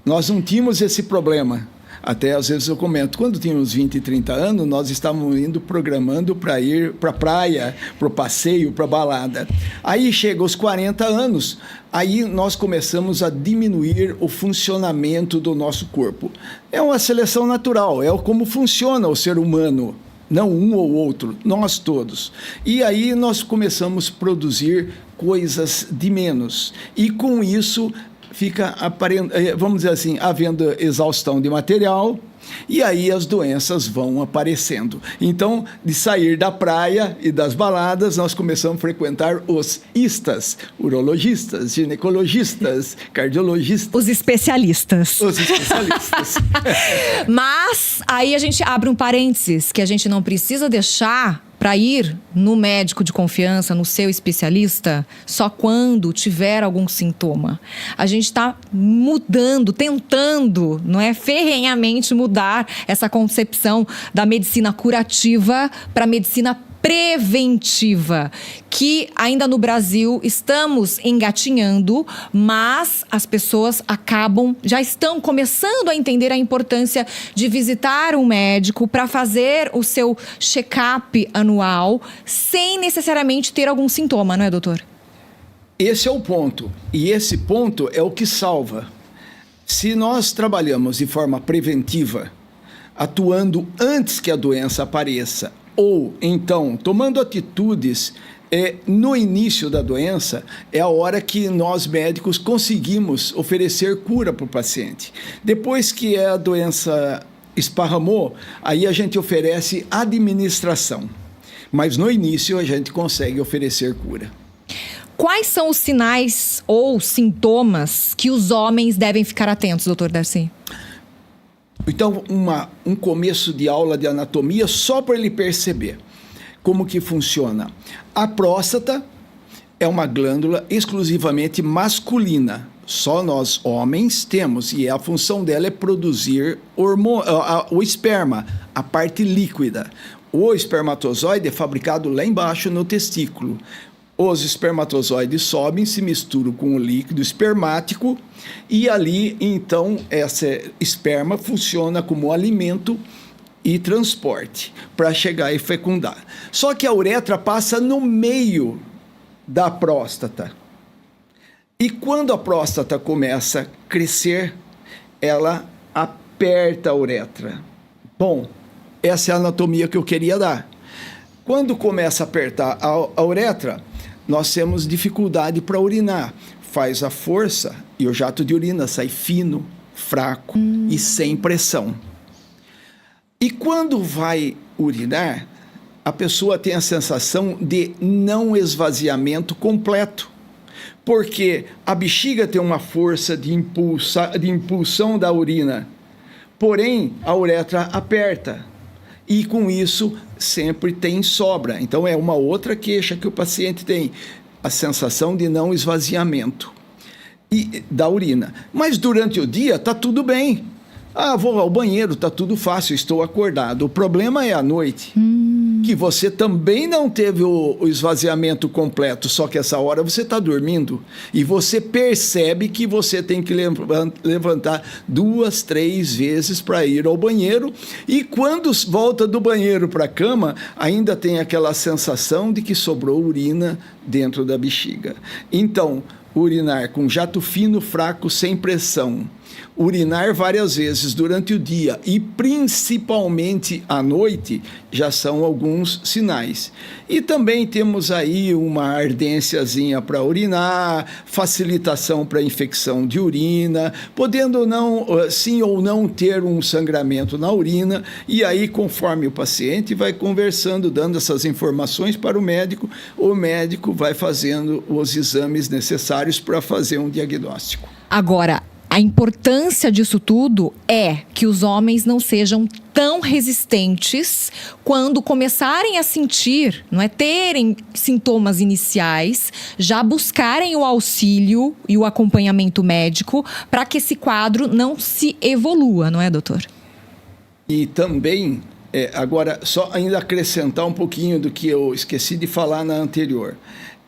nós não tínhamos esse problema. Até às vezes eu comento, quando tínhamos 20 e 30 anos, nós estávamos programando para ir para a praia, para o passeio, para a balada. Aí chega os 40 anos, aí nós começamos a diminuir o funcionamento do nosso corpo. É uma seleção natural, é como funciona o ser humano. Não um ou outro, nós todos. E aí nós começamos a produzir coisas de menos. E com isso fica, vamos dizer assim, havendo exaustão de material, e aí as doenças vão aparecendo. Então, de sair da praia e das baladas, nós começamos a frequentar os istas, urologistas, ginecologistas, cardiologistas. Os especialistas. Os especialistas. Mas aí a gente abre um parênteses, que a gente não precisa deixar para ir no médico de confiança, no seu especialista, só quando tiver algum sintoma. A gente está mudando, tentando, não é, ferrenhamente mudar essa concepção da medicina curativa para a medicina preventiva, que ainda no Brasil estamos engatinhando, mas as pessoas já estão começando a entender a importância de visitar um médico para fazer o seu check-up anual sem necessariamente ter algum sintoma, não é, doutor? Esse é o ponto, e esse ponto é o que salva. Se nós trabalhamos de forma preventiva, atuando antes que a doença apareça, ou, então, tomando atitudes no início da doença, é a hora que nós médicos conseguimos oferecer cura para o paciente. Depois que a doença esparramou, aí a gente oferece administração. Mas no início a gente consegue oferecer cura. Quais são os sinais ou sintomas que os homens devem ficar atentos, doutor Darcy? Então, um começo de aula de anatomia só para ele perceber como que funciona. A próstata é uma glândula exclusivamente masculina. Só nós, homens, temos. E a função dela é produzir o esperma, a parte líquida. O espermatozoide é fabricado lá embaixo no testículo. Os espermatozoides sobem, se misturam com o líquido espermático e ali, então, essa esperma funciona como alimento e transporte para chegar e fecundar. Só que a uretra passa no meio da próstata. E quando a próstata começa a crescer, ela aperta a uretra. Bom, essa é a anatomia que eu queria dar. Quando começa a apertar a uretra, nós temos dificuldade para urinar. Faz a força e o jato de urina sai fino, fraco e sem pressão. E quando vai urinar, a pessoa tem a sensação de não esvaziamento completo. Porque a bexiga tem uma força de impulsão da urina, porém a uretra aperta. E com isso sempre tem sobra. Então é uma outra queixa que o paciente tem, a sensação de não esvaziamento da urina. Mas durante o dia está tudo bem. Vou ao banheiro, está tudo fácil, estou acordado. O problema é à noite, que você também não teve o esvaziamento completo, só que essa hora você está dormindo e você percebe que você tem que levantar 2, 3 vezes para ir ao banheiro, e quando volta do banheiro para a cama, ainda tem aquela sensação de que sobrou urina dentro da bexiga. Então, urinar com jato fino, fraco, sem pressão, urinar várias vezes durante o dia e principalmente à noite, já são alguns sinais. E também temos aí uma ardênciazinha para urinar, facilitação para infecção de urina, podendo não, sim ou não ter um sangramento na urina, e aí conforme o paciente vai conversando, dando essas informações para o médico vai fazendo os exames necessários para fazer um diagnóstico. Agora, a importância disso tudo é que os homens não sejam tão resistentes quando começarem a sentir, não é, terem sintomas iniciais, já buscarem o auxílio e o acompanhamento médico para que esse quadro não se evolua, não é, doutor? E também, agora, só ainda acrescentar um pouquinho do que eu esqueci de falar na anterior.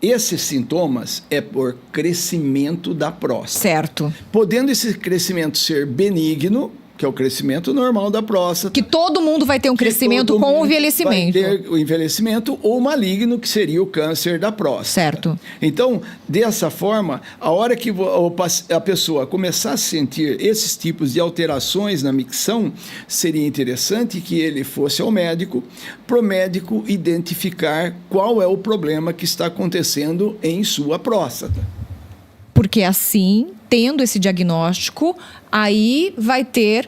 Esses sintomas é por crescimento da próstata. Certo. Podendo esse crescimento ser benigno, que é o crescimento normal da próstata. Que todo mundo vai ter um crescimento com o envelhecimento. Vai ter o envelhecimento, ou maligno, que seria o câncer da próstata. Certo. Então, dessa forma, a hora que a pessoa começar a sentir esses tipos de alterações na micção, seria interessante que ele fosse ao médico, para o médico identificar qual é o problema que está acontecendo em sua próstata. Porque assim, tendo esse diagnóstico, aí vai ter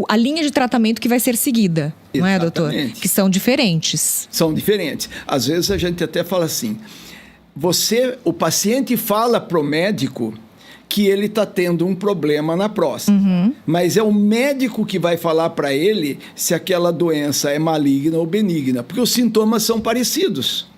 a linha de tratamento que vai ser seguida, não é, doutor? Que são diferentes. São diferentes. Às vezes a gente até fala assim, o paciente fala para o médico que ele está tendo um problema na próstata. Mas é o médico que vai falar para ele se aquela doença é maligna ou benigna, porque os sintomas são parecidos.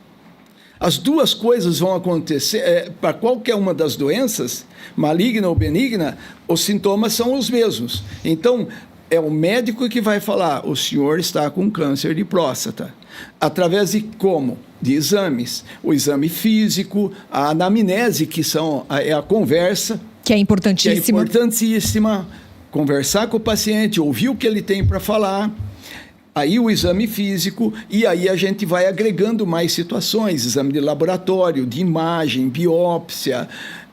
As duas coisas vão acontecer, para qualquer uma das doenças, maligna ou benigna, os sintomas são os mesmos. Então, é o médico que vai falar, o senhor está com câncer de próstata. Através de como? De exames. O exame físico, a anamnese, que é a conversa. Que é importantíssima. Conversar com o paciente, ouvir o que ele tem para falar. Aí o exame físico, e aí a gente vai agregando mais situações, exame de laboratório, de imagem, biópsia,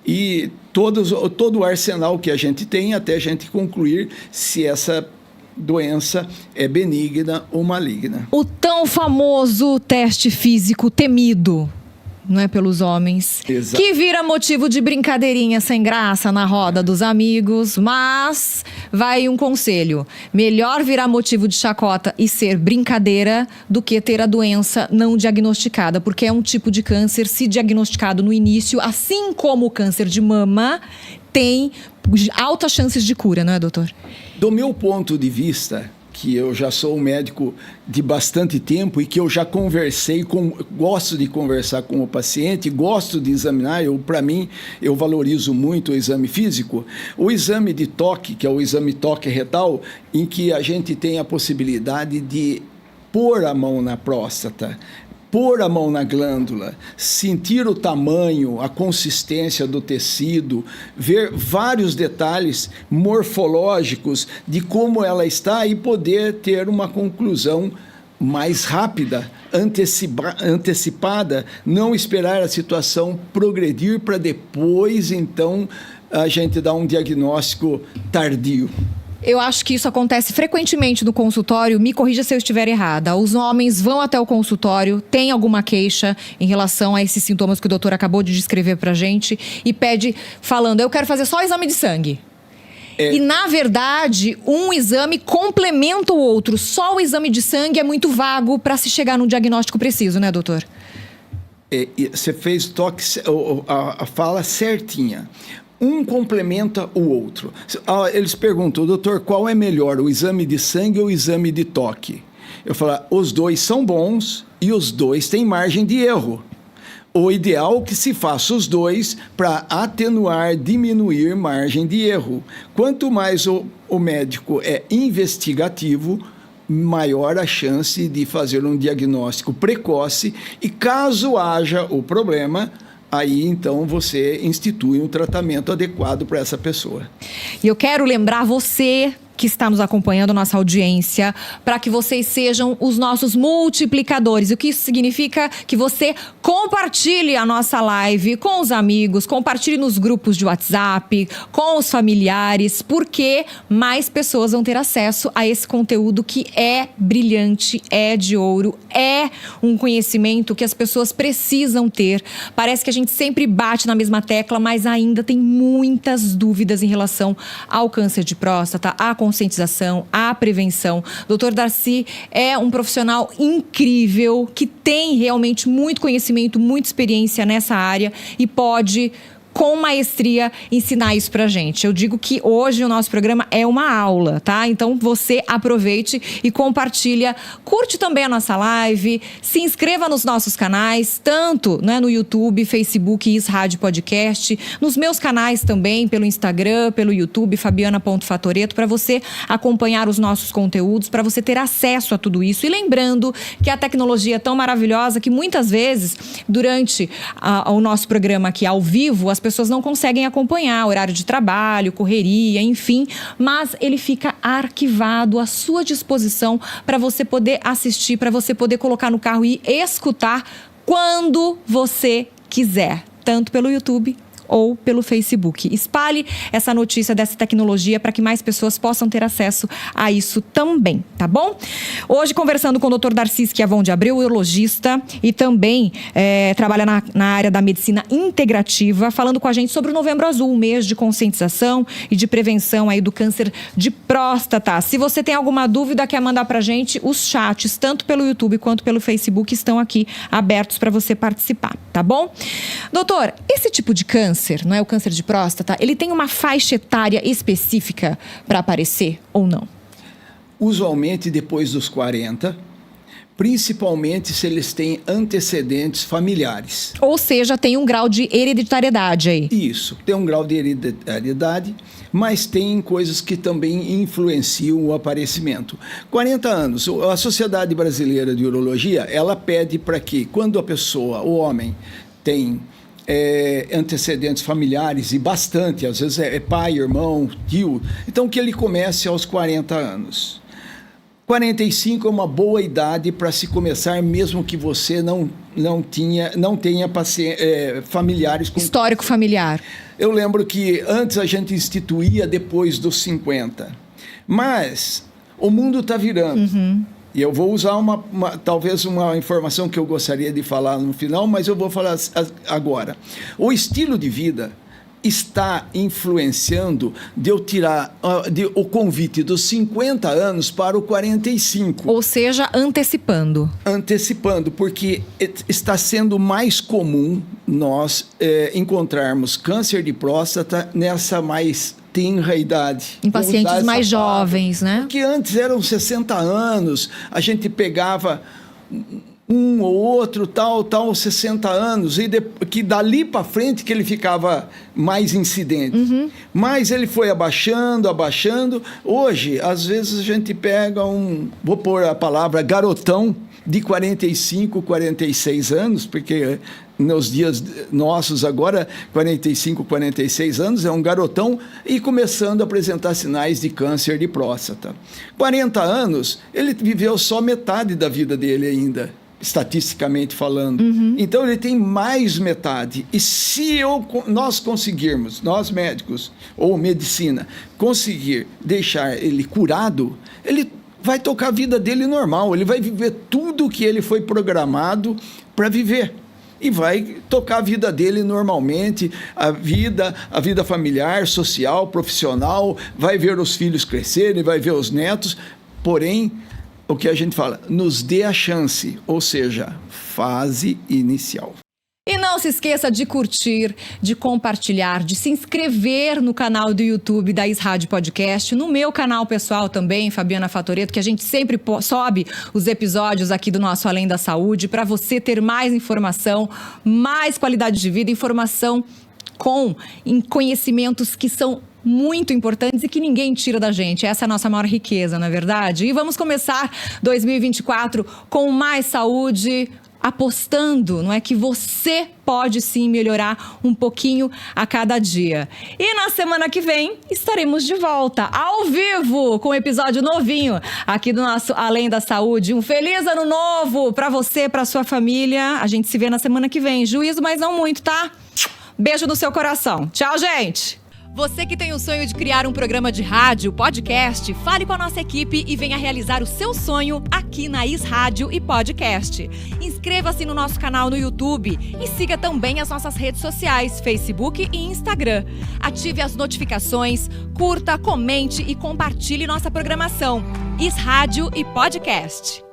e todo o arsenal que a gente tem até a gente concluir se essa doença é benigna ou maligna. O tão famoso teste físico temido, não é, pelos homens. Exato. Que vira motivo de brincadeirinha sem graça na roda dos amigos, mas vai um conselho: melhor virar motivo de chacota e ser brincadeira do que ter a doença não diagnosticada, porque é um tipo de câncer, se diagnosticado no início, assim como o câncer de mama, tem altas chances de cura, não é, doutor? Do meu ponto de vista, que eu já sou um médico de bastante tempo e que eu já gosto de conversar com o paciente, gosto de examinar, para mim, eu valorizo muito o exame físico. O exame de toque, que é o exame toque retal, em que a gente tem a possibilidade de pôr a mão na próstata, pôr a mão na glândula, sentir o tamanho, a consistência do tecido, ver vários detalhes morfológicos de como ela está e poder ter uma conclusão mais rápida, antecipada, não esperar a situação progredir para depois, então, a gente dar um diagnóstico tardio. Eu acho que isso acontece frequentemente no consultório, me corrija se eu estiver errada. Os homens vão até o consultório, têm alguma queixa em relação a esses sintomas que o doutor acabou de descrever pra gente e pede, falando, eu quero fazer só o exame de sangue. E, na verdade, um exame complementa o outro. Só o exame de sangue é muito vago para se chegar num diagnóstico preciso, né, doutor? Você fez a fala certinha. Um complementa o outro. Eles perguntam, doutor, qual é melhor, o exame de sangue ou o exame de toque? Eu falo, os dois são bons e os dois têm margem de erro. O ideal é que se faça os dois para atenuar, diminuir margem de erro. Quanto mais o médico é investigativo, maior a chance de fazer um diagnóstico precoce e, caso haja o problema, aí, então, você institui um tratamento adequado para essa pessoa. E eu quero lembrar você que está nos acompanhando, nossa audiência, para que vocês sejam os nossos multiplicadores. O que isso significa? Que você compartilhe a nossa live com os amigos, compartilhe nos grupos de WhatsApp, com os familiares, porque mais pessoas vão ter acesso a esse conteúdo que é brilhante, é de ouro, é um conhecimento que as pessoas precisam ter. Parece que a gente sempre bate na mesma tecla, mas ainda tem muitas dúvidas em relação ao câncer de próstata, à conscientização, à prevenção. Dr. Darcy é um profissional incrível, que tem realmente muito conhecimento, muita experiência nessa área e pode, com maestria, ensinar isso pra gente. Eu digo que hoje o nosso programa é uma aula, tá? Então você aproveite e compartilha. Curte também a nossa live, se inscreva nos nossos canais, tanto, né, no YouTube, Facebook, Is Rádio Podcast, nos meus canais também, pelo Instagram, pelo YouTube, fabiana.fatoreto, para você acompanhar os nossos conteúdos, para você ter acesso a tudo isso. E lembrando que a tecnologia é tão maravilhosa que muitas vezes, durante o nosso programa aqui ao vivo, as pessoas não conseguem acompanhar horário de trabalho, correria, enfim, mas ele fica arquivado à sua disposição para você poder assistir, para você poder colocar no carro e escutar quando você quiser, tanto pelo YouTube ou pelo Facebook. Espalhe essa notícia dessa tecnologia para que mais pessoas possam ter acesso a isso também, tá bom? Hoje, conversando com o Dr. Darcy Schiavon de Abreu, urologista, e também trabalha na área da medicina integrativa, falando com a gente sobre o Novembro Azul, um mês de conscientização e de prevenção aí do câncer de próstata. Se você tem alguma dúvida, quer mandar pra gente, os chats, tanto pelo YouTube quanto pelo Facebook, estão aqui abertos para você participar. Tá bom? Doutor, esse tipo de câncer, não é o câncer de próstata, ele tem uma faixa etária específica para aparecer ou não? Usualmente depois dos 40, principalmente se eles têm antecedentes familiares. Ou seja, tem um grau de hereditariedade aí. Isso, tem um grau de hereditariedade, mas tem coisas que também influenciam o aparecimento. 40 anos, a Sociedade Brasileira de Urologia, ela pede para que, quando a pessoa, o homem, tem antecedentes familiares, e bastante, às vezes é pai, irmão, tio, então que ele comece aos 40 anos. 45 é uma boa idade para se começar, mesmo que você não tenha familiares com... Histórico familiar. Eu lembro que antes a gente instituía depois dos 50. Mas o mundo está virando. E eu vou usar talvez uma informação que eu gostaria de falar no final, mas eu vou falar agora. O estilo de vida está influenciando de eu tirar o convite dos 50 anos para o 45. Ou seja, antecipando. Antecipando, porque está sendo mais comum nós encontrarmos câncer de próstata nessa mais tenra idade. Em pacientes mais jovens, né? Porque antes eram 60 anos, a gente pegava... um ou outro, tal, 60 anos, e que dali para frente que ele ficava mais incidente. Mas ele foi abaixando. Hoje, às vezes a gente pega vou pôr a palavra garotão, de 45, 46 anos, porque nos dias nossos agora, 45, 46 anos, é um garotão e começando a apresentar sinais de câncer de próstata. 40 anos, ele viveu só metade da vida dele ainda, estatisticamente falando. Então, ele tem mais metade. E se nós conseguirmos, nós médicos ou medicina, conseguir deixar ele curado, ele vai tocar a vida dele normal, ele vai viver tudo o que ele foi programado para viver. E vai tocar a vida dele normalmente, a vida familiar, social, profissional, vai ver os filhos crescerem, vai ver os netos, porém, o que a gente fala, nos dê a chance, ou seja, fase inicial. E não se esqueça de curtir, de compartilhar, de se inscrever no canal do YouTube da Rádio Podcast, no meu canal pessoal também, Fabiana Fatoretto, que a gente sempre sobe os episódios aqui do nosso Além da Saúde, para você ter mais informação, mais qualidade de vida, informação em conhecimentos que são muito importantes e que ninguém tira da gente. Essa é a nossa maior riqueza, não é verdade? E vamos começar 2024 com mais saúde, apostando, não é, que você pode sim melhorar um pouquinho a cada dia. E na semana que vem estaremos de volta, ao vivo, com um episódio novinho aqui do nosso Além da Saúde. Um feliz ano novo para você, para sua família. A gente se vê na semana que vem. Juízo, mas não muito, tá? Beijo no seu coração. Tchau, gente! Você que tem o sonho de criar um programa de rádio, podcast, fale com a nossa equipe e venha realizar o seu sonho aqui na Rádio e Podcast. Inscreva-se no nosso canal no YouTube e siga também as nossas redes sociais, Facebook e Instagram. Ative as notificações, curta, comente e compartilhe nossa programação. Rádio e Podcast.